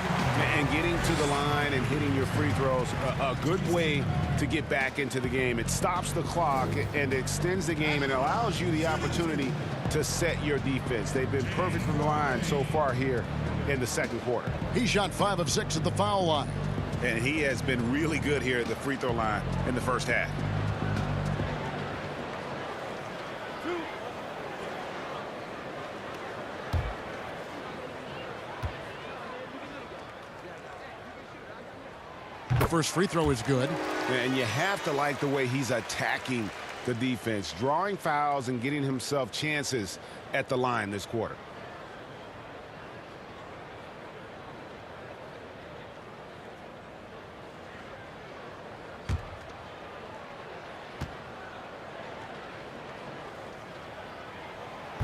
[SPEAKER 5] And getting to the line and hitting your free throws, a good way to get back into the game. It stops the clock and extends the game and allows you the opportunity to set your defense. They've been perfect from the line so far here in the second quarter.
[SPEAKER 1] He shot 5 of 6 at the foul line.
[SPEAKER 5] And he has been really good here at the free throw line in the first half.
[SPEAKER 1] first free throw is good.
[SPEAKER 5] And you have to like the way he's attacking the defense, drawing fouls and getting himself chances at the line this quarter.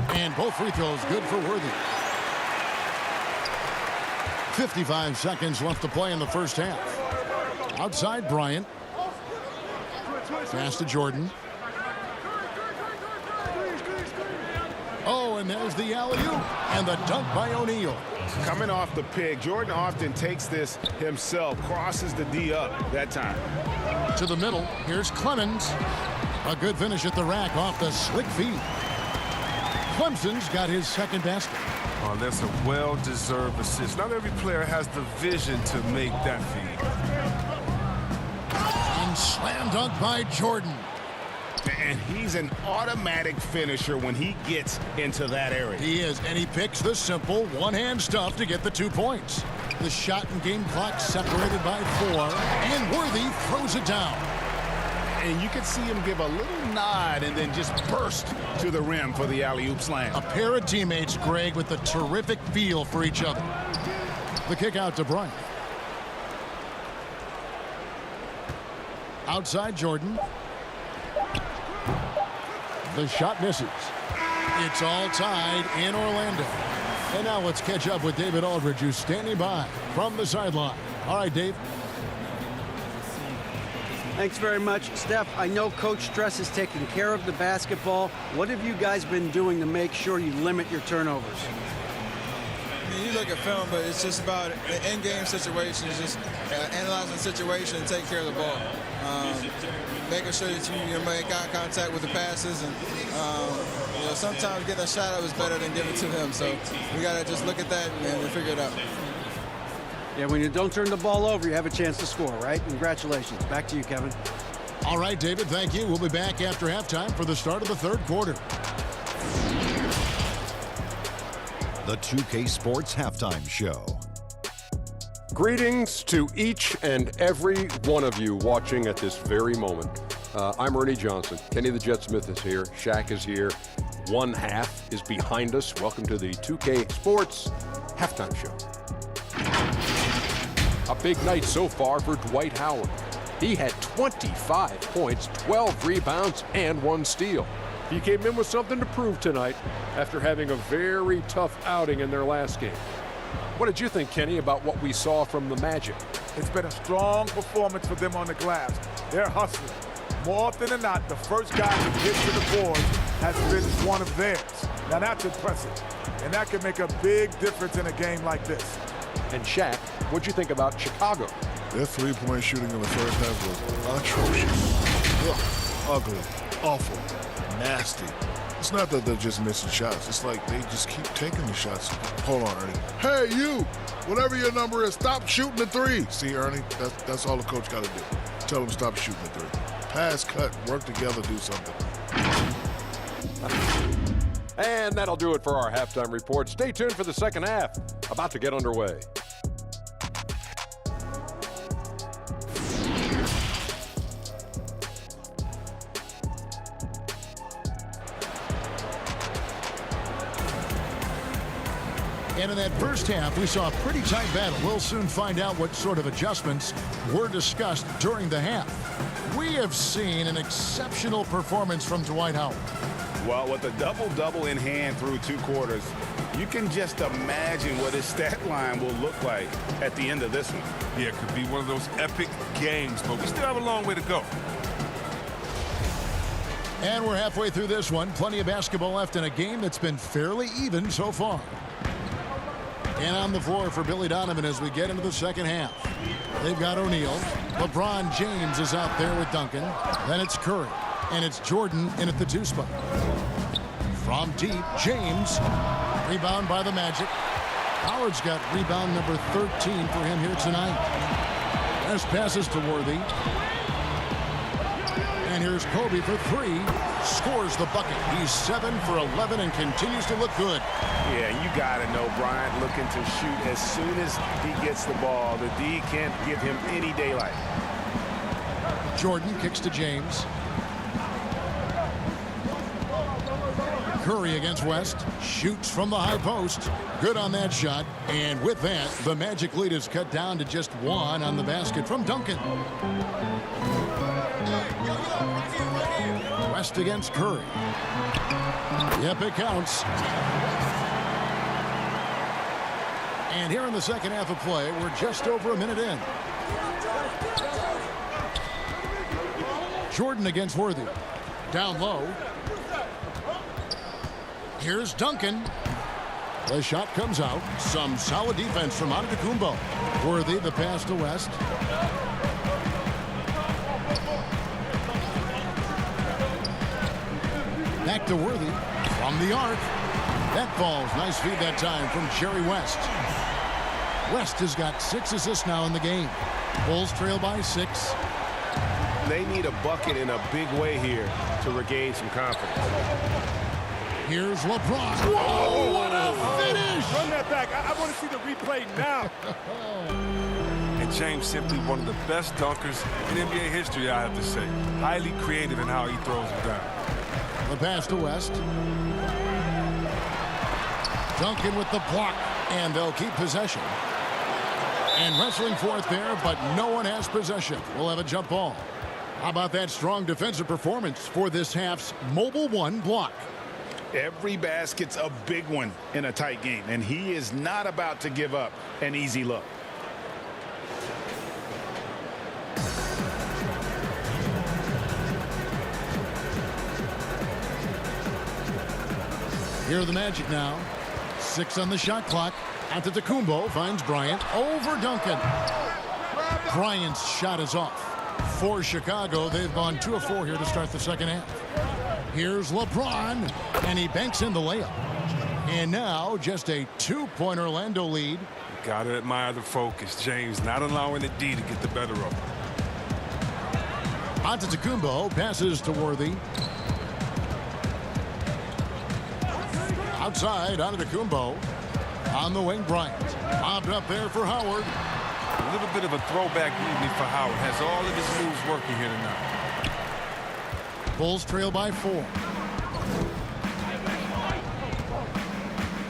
[SPEAKER 1] And both free throws good for Worthy. 55 seconds left to play in the first half. Outside Bryant. Pass to Jordan. Oh, and there's the alley-oop. And the dunk by O'Neal.
[SPEAKER 5] Coming off the pick, Jordan often takes this himself, crosses the D up that time.
[SPEAKER 1] To the middle, here's Clemens. A good finish at the rack off the slick feed. Clemson's got his second basket.
[SPEAKER 3] Oh, that's a well-deserved assist. Not every player has the vision to make that feed.
[SPEAKER 1] And slam dunk by Jordan.
[SPEAKER 5] And he's an automatic finisher when he gets into that area.
[SPEAKER 1] He is, and he picks the simple one-hand stuff to get the 2 points. The shot and game clock separated by 4, and Worthy throws it down.
[SPEAKER 5] And you could see him give a little nod and then just burst to the rim for the alley-oop slam.
[SPEAKER 1] A pair of teammates, Greg, with a terrific feel for each other. The kick out to Bryant. Outside Jordan. The shot misses. It's all tied in Orlando. And now let's catch up with David Aldridge, who's standing by from the sideline. All right, Dave.
[SPEAKER 4] Thanks very much. Steph, I know Coach Stress is taking care of the basketball. What have you guys been doing to make sure you limit your turnovers?
[SPEAKER 6] I mean, you look at film, but it's just about the in-game situation. It's just analyzing the situation and taking care of the ball. Making sure that you make eye contact with the passes. And sometimes getting a shot up is better than giving it to them. So we got to just look at that and figure it out.
[SPEAKER 4] Yeah, when you don't turn the ball over, you have a chance to score, right? Congratulations. Back to you, Kevin.
[SPEAKER 1] All right, David, thank you. We'll be back after halftime for the start of the third quarter.
[SPEAKER 8] The 2K Sports Halftime Show.
[SPEAKER 9] Greetings to each and every one of you watching at this very moment. I'm Ernie Johnson. Kenny the Jet Smith is here. Shaq is here. One half is behind us. Welcome to the 2K Sports Halftime Show. A big night so far for Dwight Howard. He had 25 points, 12 rebounds, and 1 steal. He came in with something to prove tonight after having a very tough outing in their last game. What did you think, Kenny, about what we saw from the Magic?
[SPEAKER 7] It's been a strong performance for them on the glass. They're hustling. More often than not, the first guy to get to the board has been one of theirs. Now that's impressive. And that can make a big difference in a game like this.
[SPEAKER 9] And Shaq, what'd you think about Chicago?
[SPEAKER 10] Their three-point shooting in the first half was atrocious. Ugh, ugly, awful, nasty. It's not that they're just missing shots. It's like they just keep taking the shots. Hold on, Ernie. Hey, you! Whatever your number is, stop shooting the three. See, Ernie, that's all the coach got to do. Tell him stop shooting the three. Pass, cut, work together, do something.
[SPEAKER 9] And that'll do it for our halftime report. Stay tuned for the second half, about to get underway.
[SPEAKER 1] And in that first half, we saw a pretty tight battle. We'll soon find out what sort of adjustments were discussed during the half. We have seen an exceptional performance from Dwight Howard.
[SPEAKER 5] Well, with a double-double in hand through 2 quarters, you can just imagine what his stat line will look like at the end of this one.
[SPEAKER 3] Yeah, it could be one of those epic games, but we still have a long way to go.
[SPEAKER 1] And we're halfway through this one. Plenty of basketball left in a game that's been fairly even so far. And on the floor for Billy Donovan as we get into the second half. They've got O'Neal. LeBron James is out there with Duncan. Then it's Curry. And it's Jordan in at the 2 spot. From deep, James. Rebound by the Magic. Howard's got rebound number 13 for him here tonight. As passes to Worthy. And here's Kobe for three. Scores the bucket. He's 7 for 11 and continues to look good.
[SPEAKER 2] Yeah, you got to know Bryant looking to shoot as soon as he gets the ball. The D can't give him any daylight.
[SPEAKER 1] Jordan kicks to James. Curry against West. Shoots from the high post. Good on that shot. And with that, the Magic lead is cut down to just 1 on the basket from Duncan. West against Curry. Yep, it counts. And here in the second half of play, we're just over a minute in. Jordan against Worthy. Down low. Here's Duncan. The shot comes out. Some solid defense from Antetokounmpo. Worthy, the pass to West. Back to Worthy from the arc. That falls. Nice feed that time from Jerry West. West has got 6 assists now in the game. Bulls trail by 6.
[SPEAKER 2] They need a bucket in a big way here to regain some confidence.
[SPEAKER 1] Here's LeBron. Whoa, what a finish!
[SPEAKER 7] Run that back. I want to see the replay now.
[SPEAKER 3] And James simply one of the best dunkers in NBA history, I have to say. Highly creative in how he throws it down.
[SPEAKER 1] The pass to West. Duncan with the block, and they'll keep possession. And wrestling for it there, but no one has possession. We'll have a jump ball. How about that strong defensive performance for this half's Mobile One block?
[SPEAKER 5] Every basket's a big one in a tight game, and he is not about to give up an easy look.
[SPEAKER 1] Here are the Magic now. 6 on the shot clock. Antetokounmpo finds Bryant over Duncan. Bryant's shot is off. For Chicago, they've gone 2 of 4 here to start the second half. Here's LeBron, and he banks in the layup. And now just a 2-point Orlando lead.
[SPEAKER 3] You gotta admire the focus. James not allowing the D to get the better of him.
[SPEAKER 1] Antetokounmpo passes to Worthy. Outside, Antetokounmpo. On the wing, Bryant. Bobbed up there for Howard.
[SPEAKER 3] A little bit of a throwback evening for Howard. Has all of his moves working here tonight.
[SPEAKER 1] Bulls trail by 4.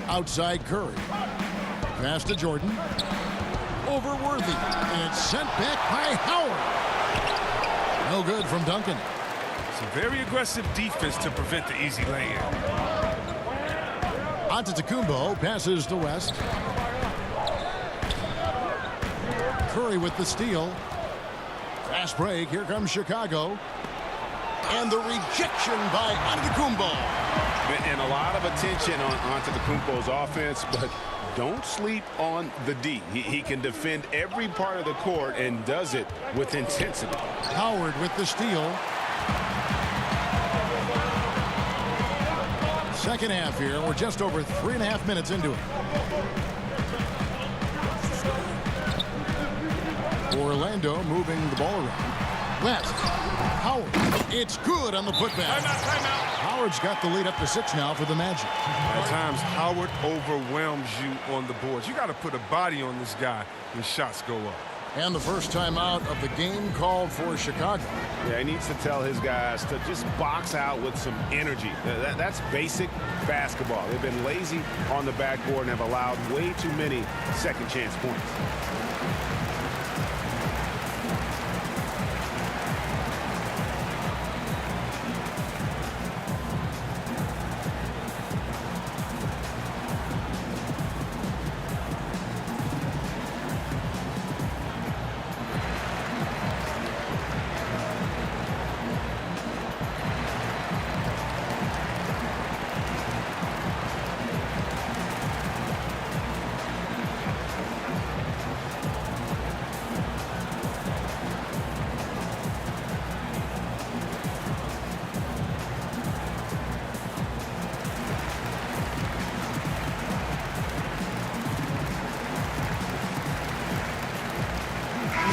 [SPEAKER 1] Outside Curry. Pass to Jordan. Over Worthy. And it's sent back by Howard. No good from Duncan.
[SPEAKER 3] Some very aggressive defense to prevent the easy lay-in.
[SPEAKER 1] Antetokounmpo passes to West. Curry with the steal. Fast break. Here comes Chicago. And the rejection by Antetokounmpo.
[SPEAKER 2] And a lot of attention on Antetokounmpo's offense, but don't sleep on the D. He can defend every part of the court and does it with intensity.
[SPEAKER 1] Howard with the steal. Second half here. We're just over 3.5 minutes into it. Orlando moving the ball around. West. Howard. It's good on the putback.
[SPEAKER 3] Timeout.
[SPEAKER 1] Howard's got the lead up to 6 now for the Magic.
[SPEAKER 3] At times, Howard overwhelms you on the boards. You got to put a body on this guy when shots go up.
[SPEAKER 1] And the first time out of the game called for Chicago.
[SPEAKER 2] Yeah, he needs to tell his guys to just box out with some energy. That's basic basketball. They've been lazy on the backboard and have allowed way too many second chance points.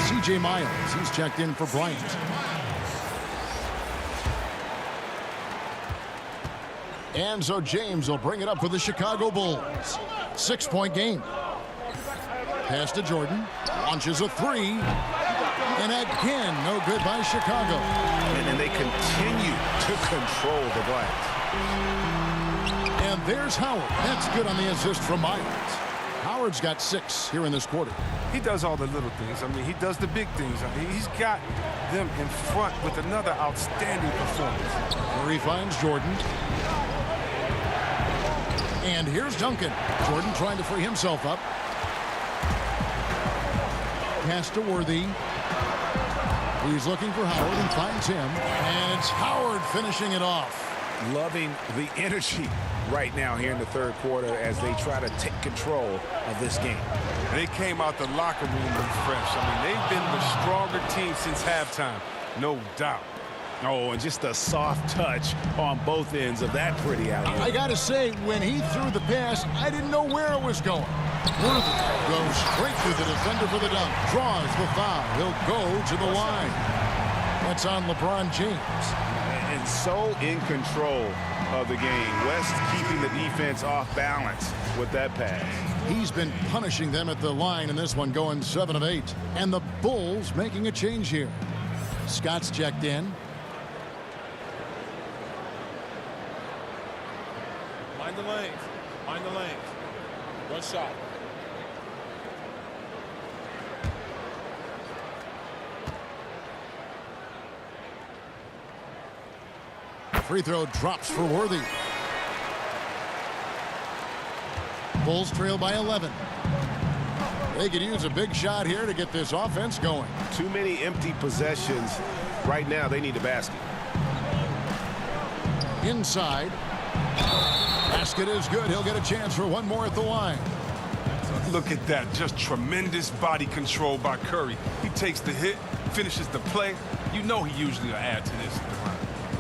[SPEAKER 2] C.J. Miles, he's checked in for Bryant.
[SPEAKER 1] And so James will bring it up for the Chicago Bulls. 6-point game. Pass to Jordan. Launches a three. And again, no good by Chicago.
[SPEAKER 5] And they continue to control the glass.
[SPEAKER 1] And there's Howard. That's good on the assist from Myers. Howard's got 6 here in this quarter.
[SPEAKER 3] He does all the little things. I mean, he does the big things. I mean, he's got them in front with another outstanding performance.
[SPEAKER 1] Murray finds Jordan. And here's Duncan. Jordan trying to free himself up. Pass to Worthy. He's looking for Howard and finds him. And it's Howard finishing it off.
[SPEAKER 5] Loving the energy right now here in the third quarter as they try to take control of this game.
[SPEAKER 3] They came out the locker room refreshed. I mean, they've been the stronger team since halftime, no doubt.
[SPEAKER 5] Oh, and just a soft touch on both ends of that pretty alley.
[SPEAKER 1] I got to say, when he threw the pass, I didn't know where it was going. Worthy goes straight through the defender for the dunk. Draws the foul. He'll go to the line. That's on LeBron James.
[SPEAKER 5] And so in control of the game. West keeping the defense off balance with that pass.
[SPEAKER 1] He's been punishing them at the line in this one, going 7 of 8. And the Bulls making a change here. Scott's checked in.
[SPEAKER 11] Mind the lanes. Mind the lanes. One shot.
[SPEAKER 1] Free throw drops for Worthy. Bulls trail by 11. They could use a big shot here to get this offense going.
[SPEAKER 5] Too many empty possessions. Right now, they need a basket.
[SPEAKER 1] Inside. Basket is good. He'll get a chance for one more at the line.
[SPEAKER 3] Look at that. Just tremendous body control by Curry. He takes the hit, finishes the play. You know he usually will add to this.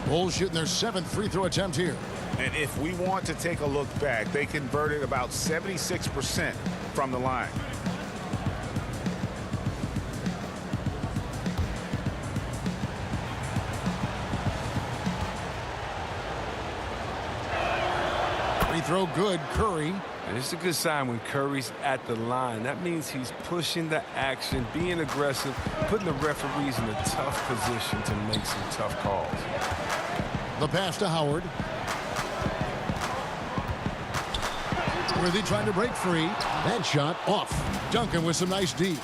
[SPEAKER 1] Bulls shooting their 7th free throw attempt here.
[SPEAKER 5] And if we want to take a look back, they converted about 76% from the line.
[SPEAKER 1] Free throw good. Curry.
[SPEAKER 3] And it's a good sign when Curry's at the line. That means he's pushing the action, being aggressive, putting the referees in a tough position to make some tough calls.
[SPEAKER 1] The pass to Howard. Worthy trying to break free. That shot off. Duncan with some nice D.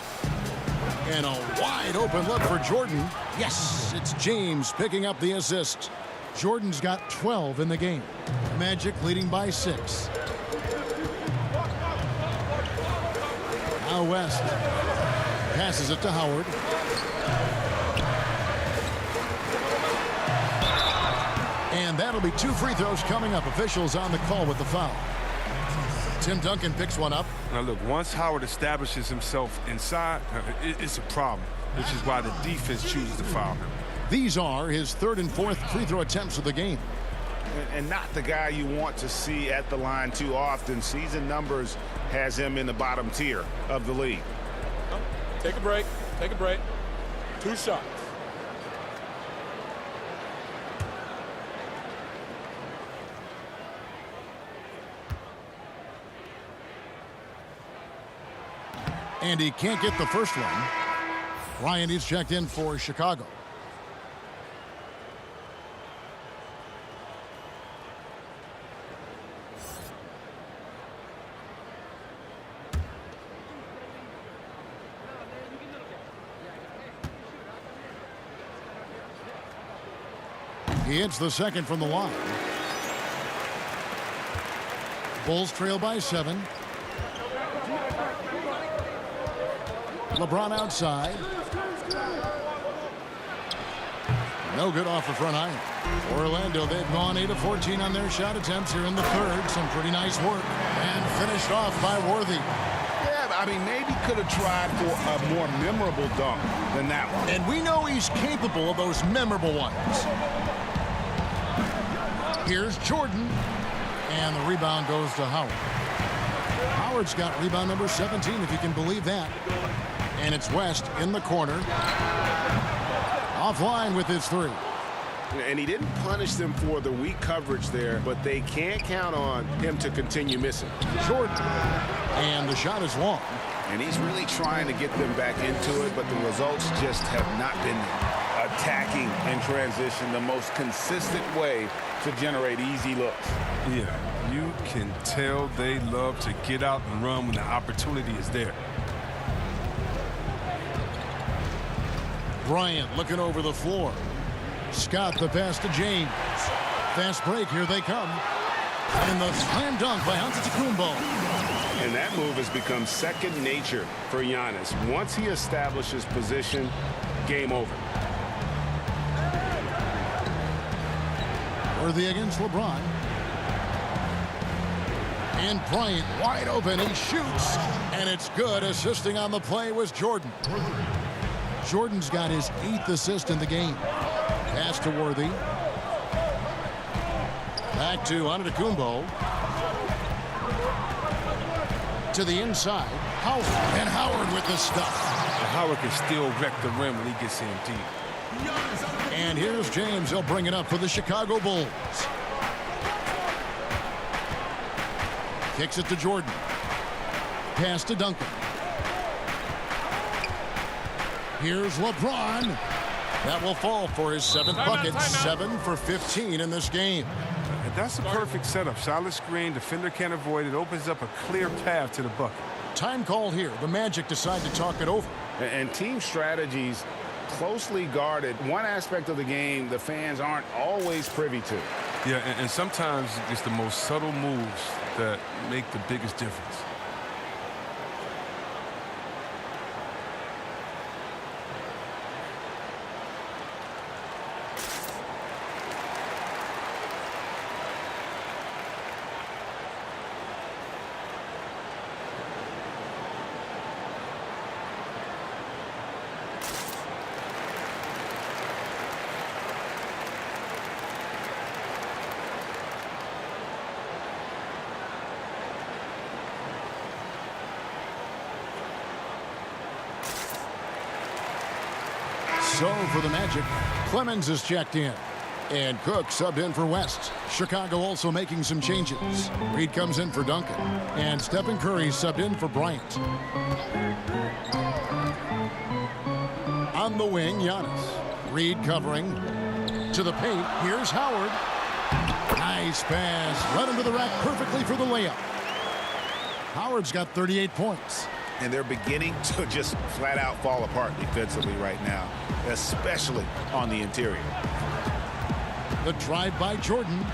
[SPEAKER 1] And a wide open look for Jordan. Yes, it's James picking up the assist. Jordan's got 12 in the game. Magic leading by 6. Now West passes it to Howard. And that'll be 2 free throws coming up. Officials on the call with the foul. Tim Duncan picks one up.
[SPEAKER 3] Now look, once Howard establishes himself inside, it's a problem, which is why the defense chooses to foul him.
[SPEAKER 1] These are his 3rd and 4th free throw attempts of the game.
[SPEAKER 5] And not the guy you want to see at the line too often. Season numbers has him in the bottom tier of the league.
[SPEAKER 11] Take a break. Take a break. 2 shots.
[SPEAKER 1] And he can't get the first one. Ryan is checked in for Chicago. He hits the second from the line. Bulls trail by 7. LeBron outside. No good off the front iron. Orlando, they've gone 8 of 14 on their shot attempts here in the third. Some pretty nice work. And finished off by Worthy.
[SPEAKER 5] Yeah, I mean, maybe could have tried for a more memorable dunk than that one.
[SPEAKER 1] And we know he's capable of those memorable ones. Here's Jordan. And the rebound goes to Howard. Howard's got rebound number 17, if you can believe that. And it's West in the corner. Offline with his 3.
[SPEAKER 2] And he didn't punish them for the weak coverage there, but they can't count on him to continue missing.
[SPEAKER 1] Jordan. And the shot is long.
[SPEAKER 5] And he's really trying to get them back into it, but the results just have not been there. Attacking in transition, the most consistent way to generate easy looks.
[SPEAKER 3] Yeah, you can tell they love to get out and run when the opportunity is there.
[SPEAKER 1] Bryant looking over the floor. Scott the pass to James. Fast break, here they come. And the slam dunk by Antetokounmpo.
[SPEAKER 2] And that move has become second nature for Giannis. Once he establishes position, game over.
[SPEAKER 1] Worthy against LeBron. And Bryant wide open. He shoots. And it's good. Assisting on the play was Jordan. Jordan's got his 8th assist in the game. Pass to Worthy. Back to Antetokounmpo. To the inside. Howard. And Howard with the stuff.
[SPEAKER 3] Howard can still wreck the rim when he gets in deep.
[SPEAKER 1] And here's James. He'll bring it up for the Chicago Bulls. Kicks it to Jordan. Pass to Duncan. Here's LeBron. That will fall for his 7th bucket. 7 for 15 in this game.
[SPEAKER 3] And that's a perfect setup. Solid screen. Defender can't avoid it. Opens up a clear path to the bucket.
[SPEAKER 1] Time call here. The Magic decide to talk it over.
[SPEAKER 2] And team strategies closely guarded. One aspect of the game the fans aren't always privy to.
[SPEAKER 3] Yeah, and sometimes it's the most subtle moves that make the biggest difference.
[SPEAKER 1] So for the Magic, Clemens is checked in. And Cook subbed in for West. Chicago also making some changes. Reed comes in for Duncan. And Stephen Curry subbed in for Bryant. On the wing, Giannis. Reed covering. To the paint. Here's Howard. Nice pass. Led him to the rack perfectly for the layup. Howard's got 38 points.
[SPEAKER 5] And they're beginning to just flat out fall apart defensively right now, especially on the interior.
[SPEAKER 1] The drive by Jordan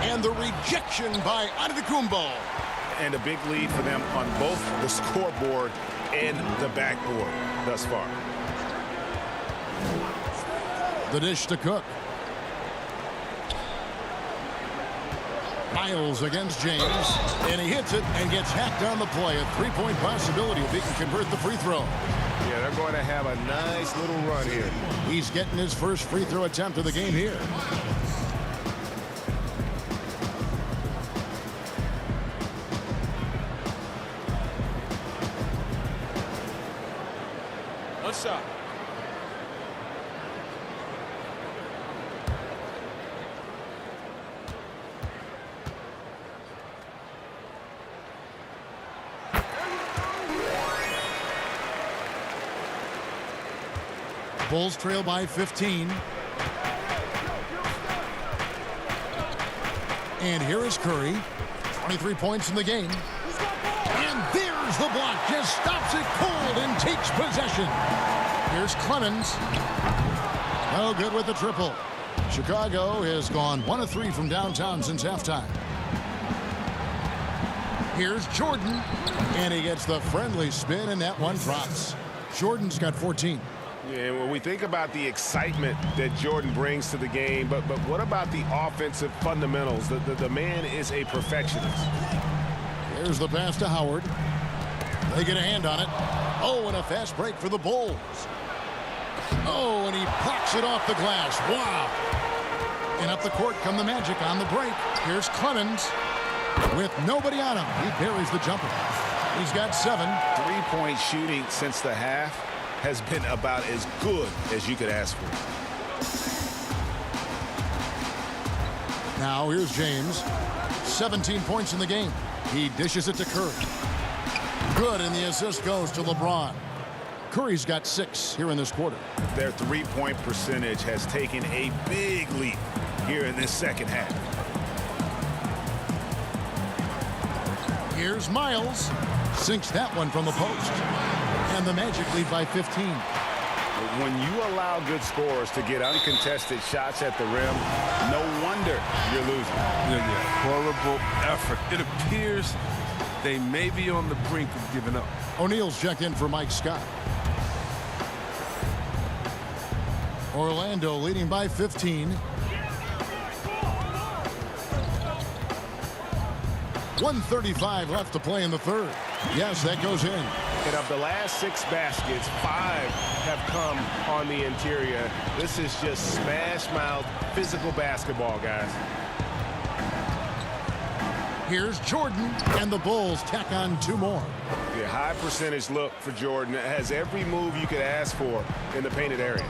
[SPEAKER 1] and the rejection by Antetokounmpo.
[SPEAKER 5] And a big lead for them on both the scoreboard and the backboard thus far.
[SPEAKER 1] The dish to Cook. Miles against James, and he hits it and gets hacked on the play. A 3-point possibility if he can convert the free throw.
[SPEAKER 2] Yeah, they're going to have a nice little run here.
[SPEAKER 1] He's getting his first free throw attempt of the game here.
[SPEAKER 11] One shot.
[SPEAKER 1] Bulls trail by 15. And here is Curry. 23 points in the game. And there's the block. Just stops it cold and takes possession. Here's Clemens. No good with the triple. Chicago has gone 1 of 3 from downtown since halftime. Here's Jordan. And he gets the friendly spin, and that one drops. Jordan's got 14.
[SPEAKER 2] Yeah, when we think about the excitement that Jordan brings to the game, but what about the offensive fundamentals? The man is a perfectionist.
[SPEAKER 1] There's the pass to Howard. They get a hand on it. Oh, and a fast break for the Bulls. Oh, and he plucks it off the glass. Wow. And up the court come the Magic on the break. Here's Clemens with nobody on him. He buries the jumper. He's got 7.
[SPEAKER 5] 3-point shooting since the half has been about as good as you could ask for.
[SPEAKER 1] Now here's James. 17 points in the game. He dishes it to Curry. Good, and the assist goes to LeBron. Curry's got 6 here in this quarter.
[SPEAKER 5] Their three-point percentage has taken a big leap here in this second half.
[SPEAKER 1] Here's Miles. Sinks that one from the post. And the Magic lead by 15.
[SPEAKER 2] When you allow good scorers to get uncontested shots at the rim, no wonder you're losing.
[SPEAKER 3] Horrible effort. It appears they may be on the brink of giving up.
[SPEAKER 1] O'Neal's checked in for Mike Scott. Orlando leading by 15. 1:35 left to play in the third. Yes, that goes in.
[SPEAKER 2] And of the last 6 baskets, 5 have come on the interior. This is just smash-mouth physical basketball, guys.
[SPEAKER 1] Here's Jordan, and the Bulls tack on 2 more.
[SPEAKER 2] Yeah, high percentage look for Jordan. It has every move you could ask for in the painted area.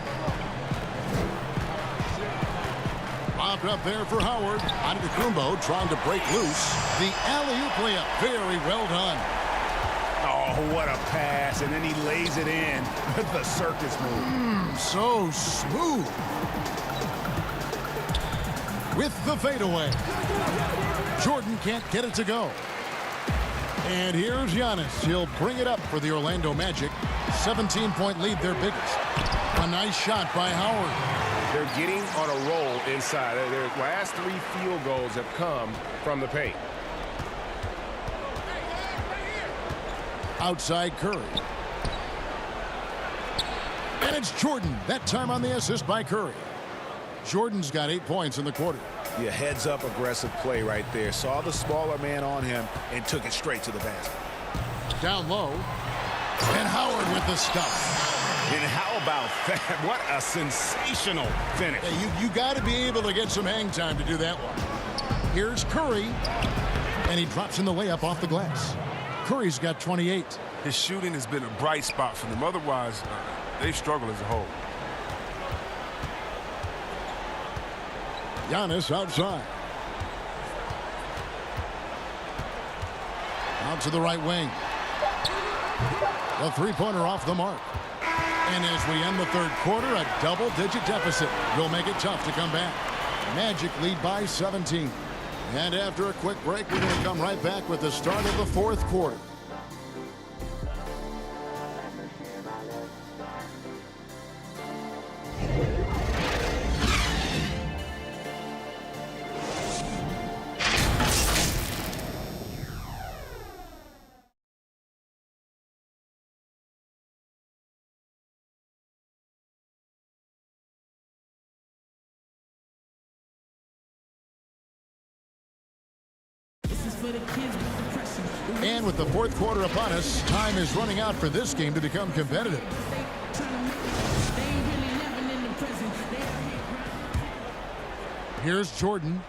[SPEAKER 1] Lobbed up there for Howard. Antetokounmpo trying to break loose. The alley-oop layup. Very well done.
[SPEAKER 5] Oh, what a pass. And then he lays it in with the circus move.
[SPEAKER 1] So smooth. With the fadeaway. Jordan can't get it to go. And here's Giannis. He'll bring it up for the Orlando Magic. 17-point lead, their biggest. A nice shot by Howard.
[SPEAKER 2] They're getting on a roll inside. Their last 3 field goals have come from the paint.
[SPEAKER 1] Outside Curry. And it's Jordan. That time on the assist by Curry. Jordan's got 8 points in the quarter.
[SPEAKER 5] Yeah, heads-up aggressive play right there. Saw the smaller man on him and took it straight to the basket.
[SPEAKER 1] Down low. And Howard with the stuff.
[SPEAKER 2] And how about that? What a sensational finish.
[SPEAKER 1] Yeah, you got to be able to get some hang time to do that one. Here's Curry. And he drops in the layup off the glass. Curry's got 28.
[SPEAKER 3] His shooting has been a bright spot for them. Otherwise, they've struggled as a whole.
[SPEAKER 1] Giannis outside. Out to the right wing. The three-pointer off the mark. And as we end the third quarter, a double-digit deficit will make it tough to come back. Magic lead by 17. And after a quick break, we're going to come right back with the start of the fourth quarter. And with the fourth quarter upon us, time is running out for this game to become competitive. Here's Jordan.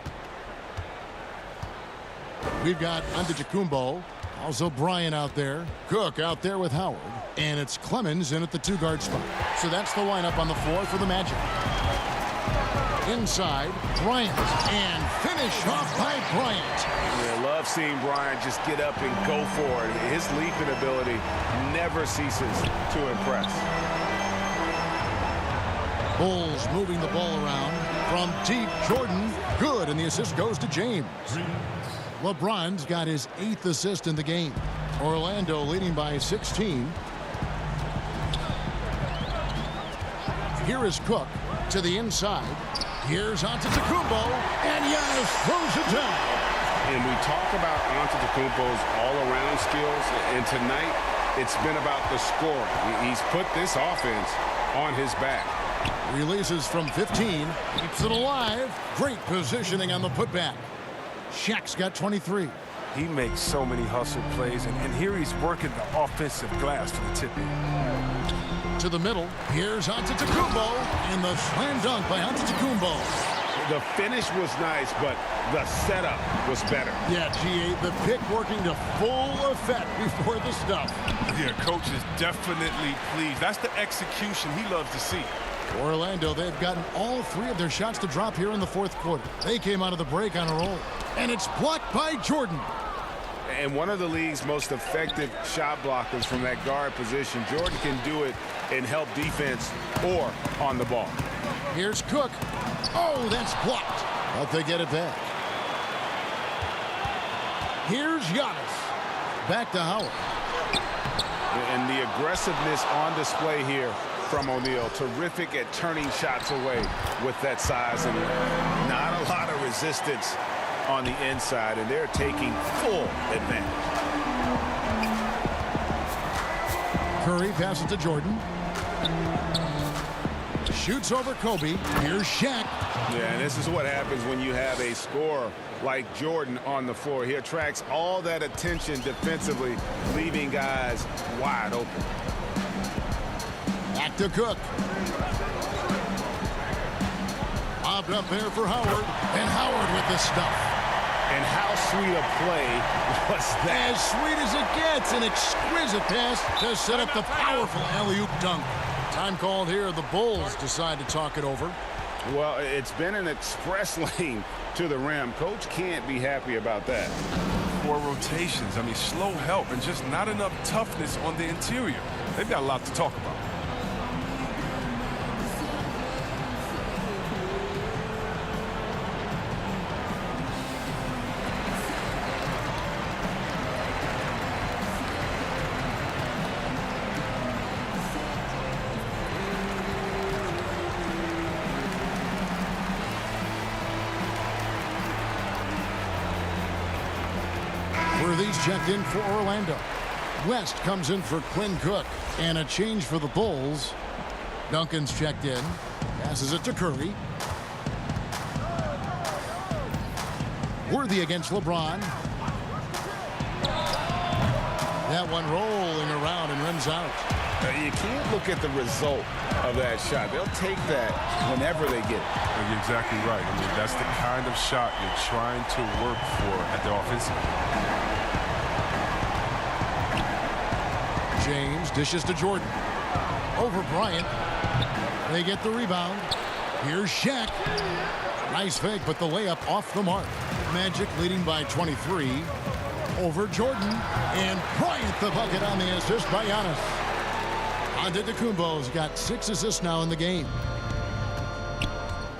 [SPEAKER 1] We've got Antetokounmpo, also Bryant out there, Cook out there with Howard, and it's Clemens in at the 2-guard spot. So that's the lineup on the floor for the Magic. Inside, Bryant, and finish off by Bryant.
[SPEAKER 2] Yeah, love seeing Bryant just get up and go for it. His leaping ability never ceases to impress.
[SPEAKER 1] Bulls moving the ball around. From deep, Jordan, good, and the assist goes to James. LeBron's got his 8th assist in the game. Orlando leading by 16. Here is Cook to the inside. Here's Antetokounmpo, and Giannis throws it down.
[SPEAKER 2] And we talk about Antetokounmpo's all-around skills, and tonight it's been about the score. He's put this offense on his back.
[SPEAKER 1] Releases from 15, keeps it alive. Great positioning on the putback. Shaq's got 23.
[SPEAKER 3] He makes so many hustle plays, and here he's working the offensive glass for the tip-in.
[SPEAKER 1] To the middle, here's Antetokounmpo, and the slam dunk by Antetokounmpo.
[SPEAKER 2] The finish was nice, but the setup was better.
[SPEAKER 1] Yeah, G8, the pick working to full effect before the stuff.
[SPEAKER 3] Yeah, coach is definitely pleased. That's the execution he loves to see.
[SPEAKER 1] Orlando, they've gotten all 3 of their shots to drop here in the 4th quarter. They came out of the break on a roll. And it's blocked by Jordan.
[SPEAKER 2] And one of the league's most effective shot blockers from that guard position. Jordan can do it and help defense or on the ball.
[SPEAKER 1] Here's Cook. Oh, that's blocked. But they get it back. Here's Giannis. Back to Howard.
[SPEAKER 2] And the aggressiveness on display here from O'Neal. Terrific at turning shots away with that size. And not a lot of resistance on the inside. And they're taking full advantage.
[SPEAKER 1] Curry passes to Jordan. Shoots over Kobe. Here's Shaq.
[SPEAKER 2] Yeah, and this is what happens when you have a scorer like Jordan on the floor. He attracts all that attention defensively, leaving guys wide open.
[SPEAKER 1] Back to Cook. Lobbed up there for Howard. And Howard with the stuff.
[SPEAKER 2] And how sweet a play was that?
[SPEAKER 1] As sweet as it gets. An exquisite pass to set up the powerful alley-oop dunk. Time called here. The Bulls decide to talk it over.
[SPEAKER 2] Well, it's been an express lane to the rim. Coach can't be happy about that.
[SPEAKER 3] 4 rotations. I mean, slow help and just not enough toughness on the interior. They've got a lot to talk about.
[SPEAKER 1] Worthy's checked in for Orlando. West comes in for Quinn Cook. And a change for the Bulls. Duncan's checked in. Passes it to Curry. Worthy against LeBron. That one rolling around and rims out.
[SPEAKER 2] You can't look at the result of that shot. They'll take that whenever they get it.
[SPEAKER 3] You're exactly right. I mean, that's the kind of shot you're trying to work for at the offensive.
[SPEAKER 1] James dishes to Jordan. Over Bryant. They get the rebound. Here's Shaq. Nice fake, but the layup off the mark. Magic leading by 23. Over Jordan. And Bryant the bucket on the assist by Giannis. Antetokounmpo's got 6 assists now in the game.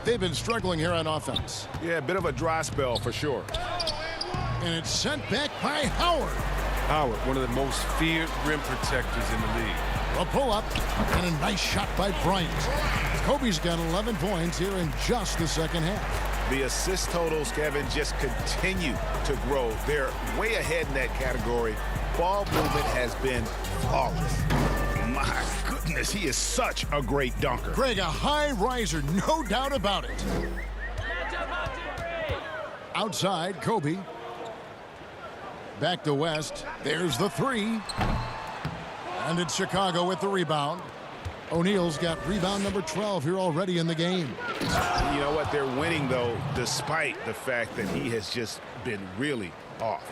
[SPEAKER 1] They've been struggling here on offense.
[SPEAKER 2] Yeah, a bit of a dry spell for sure.
[SPEAKER 1] And it's sent back by Howard.
[SPEAKER 3] Howard, one of the most feared rim protectors in the league.
[SPEAKER 1] A pull-up and a nice shot by Bryant. Kobe's got 11 points here in just the second half.
[SPEAKER 2] The assist totals, Kevin, just continue to grow. They're way ahead in that category. Ball movement has been flawless. My goodness, he is such a great dunker.
[SPEAKER 1] Greg, a high riser, no doubt about it. Outside, Kobe. Back to West. There's the 3. And it's Chicago with the rebound. O'Neal's got rebound number 12 here already in the game.
[SPEAKER 2] You know what? They're winning, though, despite the fact that he has just been really off.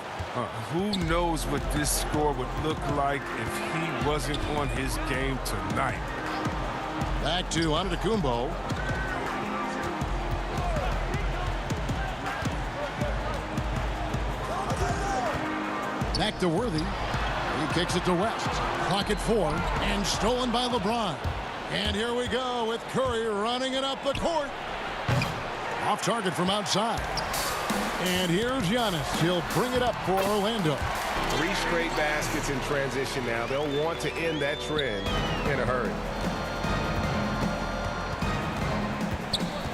[SPEAKER 3] Who knows what this score would look like if he wasn't on his game tonight.
[SPEAKER 1] Back to Antetokounmpo. Back to Worthy. He kicks it to West. Clock at 4. And stolen by LeBron. And here we go with Curry running it up the court. Off target from outside. And here's Giannis. He'll bring it up for Orlando.
[SPEAKER 2] 3 straight baskets in transition now. They'll want to end that trend in a hurry.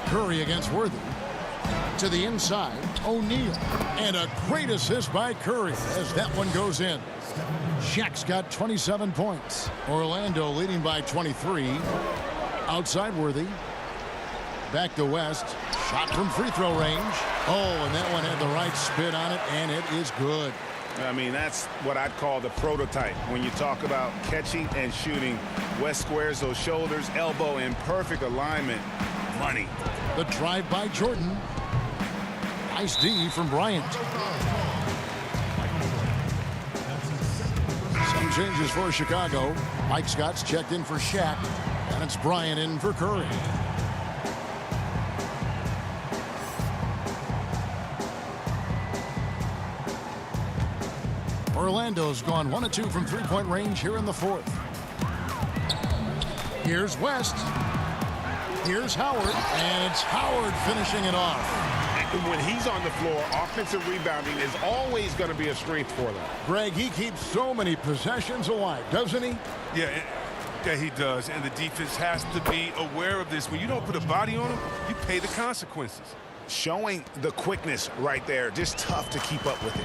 [SPEAKER 1] Curry against Worthy. To the inside, O'Neal. And a great assist by Curry as that one goes in. Shaq's got 27 points. Orlando leading by 23. Outside Worthy. Back to West. Shot from free throw range. Oh, and that one had the right spin on it, and it is good.
[SPEAKER 2] I mean, that's what I'd call the prototype. When you talk about catching and shooting, West squares those shoulders, elbow in perfect alignment. Money.
[SPEAKER 1] The drive by Jordan. Nice D from Bryant. Some changes for Chicago. Mike Scott's checked in for Shaq. And it's It's Bryant in for Curry. Orlando's gone 1 of 2 from three-point range here in the fourth. Here's West. Here's Howard, and it's Howard finishing it off.
[SPEAKER 5] When he's on the floor, offensive rebounding is always going to be a strength for them.
[SPEAKER 1] Greg, he keeps so many possessions alive, doesn't he?
[SPEAKER 3] Yeah, he does, and the defense has to be aware of this. When you don't put a body on him, you pay the consequences.
[SPEAKER 5] Showing the quickness right there, just tough to keep up with it.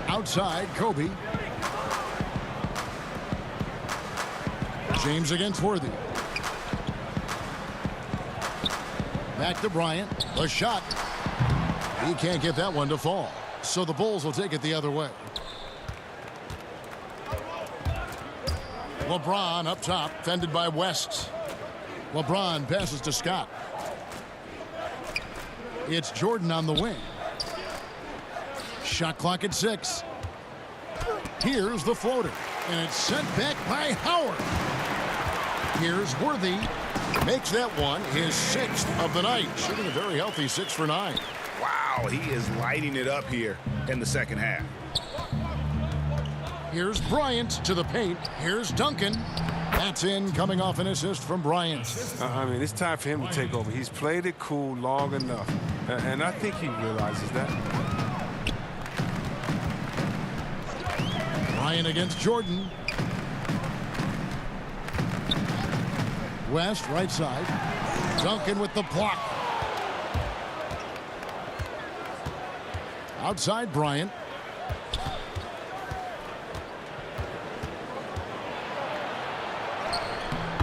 [SPEAKER 1] Outside, Kobe. James against Worthy. Back to Bryant. The shot. He can't get that one to fall. So the Bulls will take it the other way. LeBron up top, fended by West. LeBron passes to Scott. It's Jordan on the wing. Shot clock at 6. Here's the floater, and it's sent back by Howard. Here's Worthy. Makes that one his 6th of the night, shooting a very healthy 6 for 9.
[SPEAKER 5] Wow, he is lighting it up here in the second half.
[SPEAKER 1] Here's Bryant to the paint. Here's Duncan. That's in, coming off an assist from Bryant.
[SPEAKER 3] I mean, it's time for him to take over. He's played it cool long enough, and I think he realizes that.
[SPEAKER 1] Bryant against Jordan. West, right side. Duncan with the block. Outside, Bryant.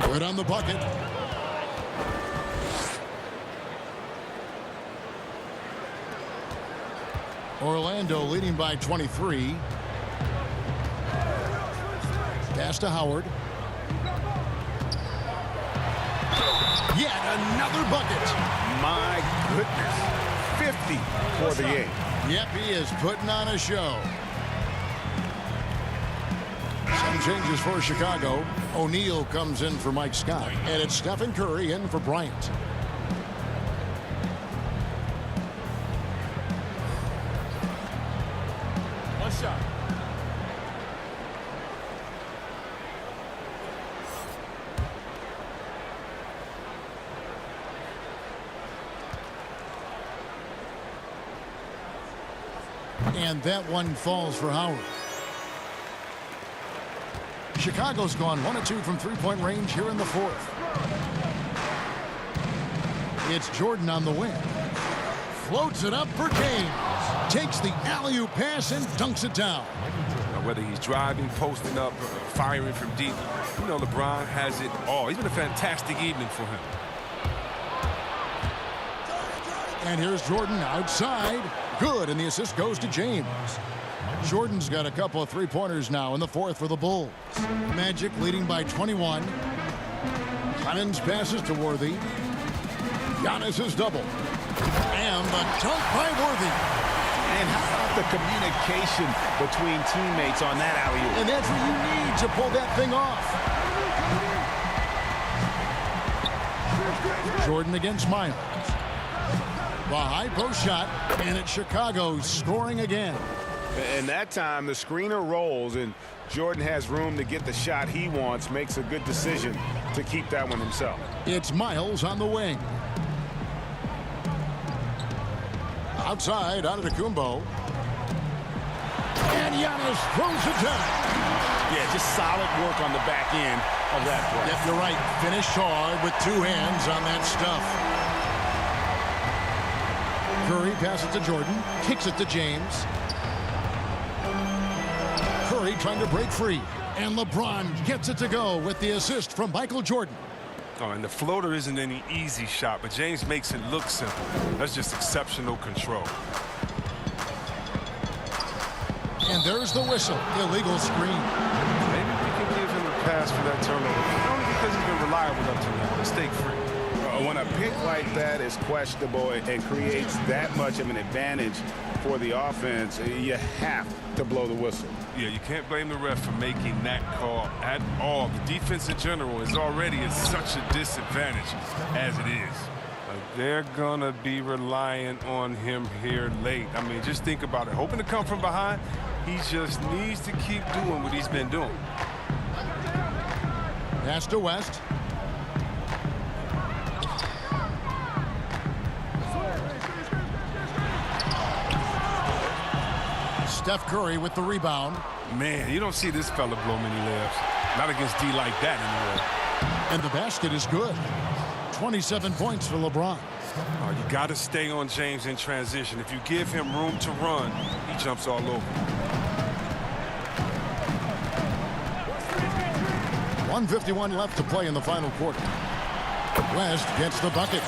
[SPEAKER 1] Good on the bucket. Orlando leading by 23. Pass to Howard. Yet another bucket.
[SPEAKER 5] My goodness. 50 for the game.
[SPEAKER 1] Yep, he is putting on a show. Some changes for Chicago. O'Neal comes in for Mike Scott. And it's Stephen Curry in for Bryant.
[SPEAKER 11] One shot.
[SPEAKER 1] And that one falls for Howard. Chicago's gone 1 of 2 from three-point range here in the fourth. It's Jordan on the wing. Floats it up for James. Takes the alley-oop pass and dunks it down.
[SPEAKER 3] Now, whether he's driving, posting up, firing from deep, you know LeBron has it all. He's been a fantastic evening for him.
[SPEAKER 1] And here's Jordan outside. Good, and the assist goes to James. Jordan's got a couple of three-pointers now in the fourth for the Bulls. Magic leading by 21. Clemens passes to Worthy. Giannis' double. And the dunk by Worthy.
[SPEAKER 5] And how about the communication between teammates on that alley-oop?
[SPEAKER 1] And that's what you need to pull that thing off. Jordan against Miles. The high post shot, and it's Chicago scoring again.
[SPEAKER 5] And that time, the screener rolls, and Jordan has room to get the shot he wants, makes a good decision to keep that one himself.
[SPEAKER 1] It's Miles on the wing. Outside, Antetokounmpo. And Giannis throws it down.
[SPEAKER 5] Yeah, just solid work on the back end of that play.
[SPEAKER 1] Yep, you're right. Finish hard with 2 hands on that stuff. Curry passes to Jordan, kicks it to James. Curry trying to break free, and LeBron gets it to go with the assist from Michael Jordan.
[SPEAKER 3] Oh, and the floater isn't any easy shot, but James makes it look simple. That's just exceptional control.
[SPEAKER 1] And there's the whistle, illegal screen.
[SPEAKER 3] Maybe we can give him a pass for that turnover, only because he's been reliable up to now, mistake-free.
[SPEAKER 5] When a pick like that is questionable and creates that much of an advantage,
[SPEAKER 2] for the offense, you have to blow the whistle.
[SPEAKER 3] Yeah, you can't blame the ref for making that call at all. The defense in general is already at such a disadvantage as it is. They're going to be relying on him here late. I mean, just think about it. Hoping to come from behind, he just needs to keep doing what he's been doing.
[SPEAKER 1] Pass to West. Steph Curry with the rebound.
[SPEAKER 3] Man, you don't see this fella blow many layups. Not against D like that anymore.
[SPEAKER 1] And the basket is good. 27 points for LeBron.
[SPEAKER 3] You got to stay on James in transition. If you give him room to run, he jumps all over.
[SPEAKER 1] 1:51 left to play in the final quarter. West gets the bucket.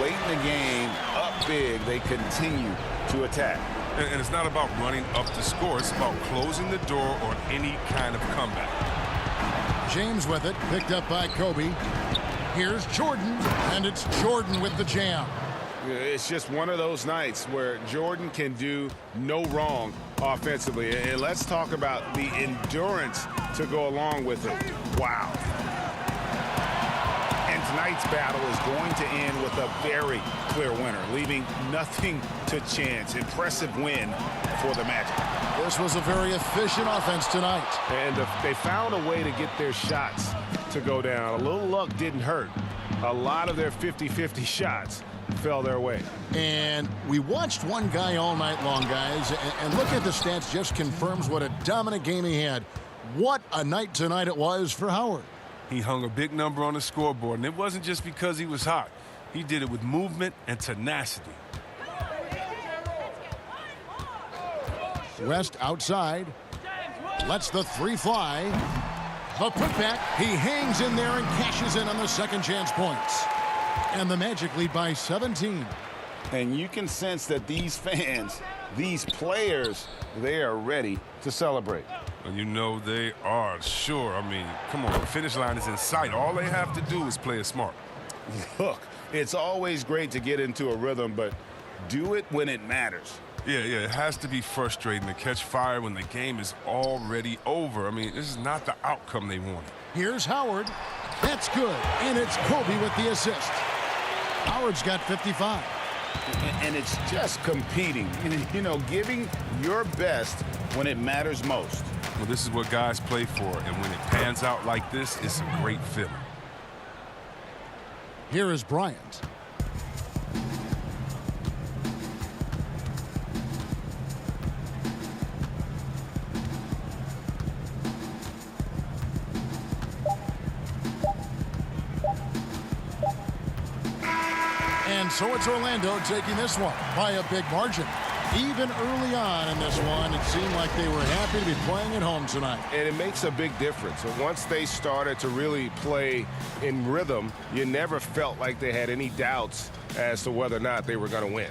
[SPEAKER 5] Late in the game, up big, they continue to attack.
[SPEAKER 3] And it's not about running up the score. It's about closing the door on any kind of comeback.
[SPEAKER 1] James with it, picked up by Kobe. Here's Jordan, and it's Jordan with the jam.
[SPEAKER 2] It's just one of those nights where Jordan can do no wrong offensively. And let's talk about the endurance to go along with it. Wow. And tonight's battle is going to end with a very clear winner, leaving nothing to chance. Impressive win for the Magic.
[SPEAKER 1] This was a very efficient offense tonight.
[SPEAKER 2] And they found a way to get their shots to go down. A little luck didn't hurt. A lot of their 50-50 shots fell their way.
[SPEAKER 1] And we watched one guy all night long, guys, and look at the stats, just confirms what a dominant game he had. What a night tonight it was for Howard.
[SPEAKER 3] He hung a big number on the scoreboard, and it wasn't just because he was hot. He did it with movement and tenacity.
[SPEAKER 1] West outside. Lets the three fly. The putback. He hangs in there and cashes in on the second chance points. And the Magic lead by 17.
[SPEAKER 5] And you can sense that these fans, these players, they are ready to celebrate.
[SPEAKER 3] And you know they are, sure. I mean, come on, the finish line is in sight. All they have to do is play it smart.
[SPEAKER 5] Look, it's always great to get into a rhythm, but do it when it matters.
[SPEAKER 3] Yeah, it has to be frustrating to catch fire when the game is already over. I mean, this is not the outcome they wanted.
[SPEAKER 1] Here's Howard. That's good. And it's Kobe with the assist. Howard's got 55.
[SPEAKER 5] And it's just competing, you know, giving your best when it matters most.
[SPEAKER 3] Well, this is what guys play for, and when it pans out like this, it's a great feeling.
[SPEAKER 1] Here is Bryant. And so it's Orlando taking this one by a big margin. Even early on in this one, it seemed like they were happy to be playing at home tonight.
[SPEAKER 2] And it makes a big difference. And once they started to really play in rhythm, you never felt like they had any doubts as to whether or not they were going to win.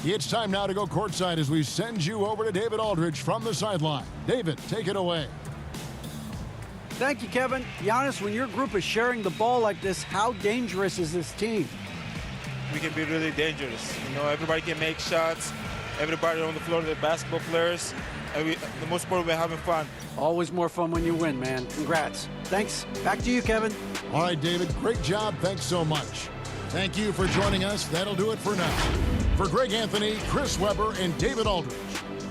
[SPEAKER 1] It's time now to go courtside as we send you over to David Aldridge from the sideline. David, take it away.
[SPEAKER 4] Thank you, Kevin. Giannis, when your group is sharing the ball like this, how dangerous is this team?
[SPEAKER 11] We can be really dangerous. You know, everybody can make shots. Everybody on the floor, the basketball players. And the most part, we're having fun.
[SPEAKER 4] Always more fun when you win, man. Congrats. Thanks. Back to you, Kevin.
[SPEAKER 1] All right, David, great job. Thanks so much. Thank you for joining us. That'll do it for now. For Greg Anthony, Chris Webber, and David Aldridge,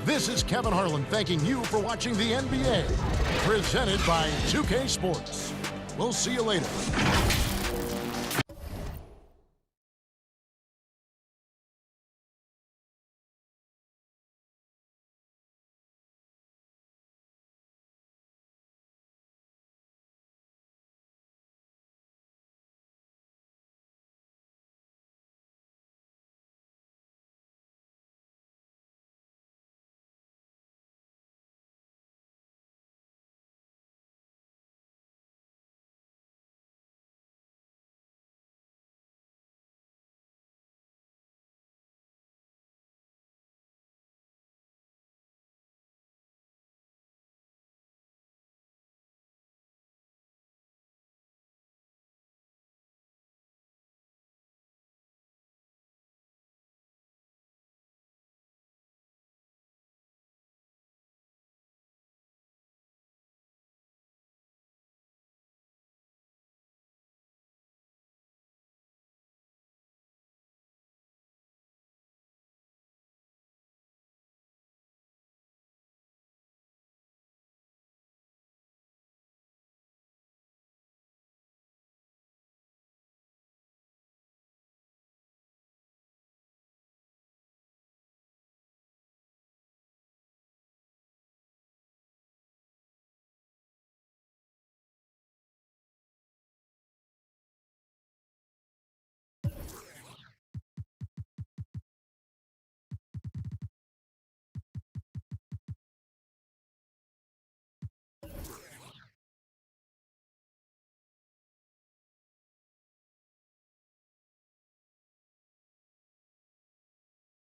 [SPEAKER 1] this is Kevin Harlan thanking you for watching the NBA, presented by 2K Sports. We'll see you later.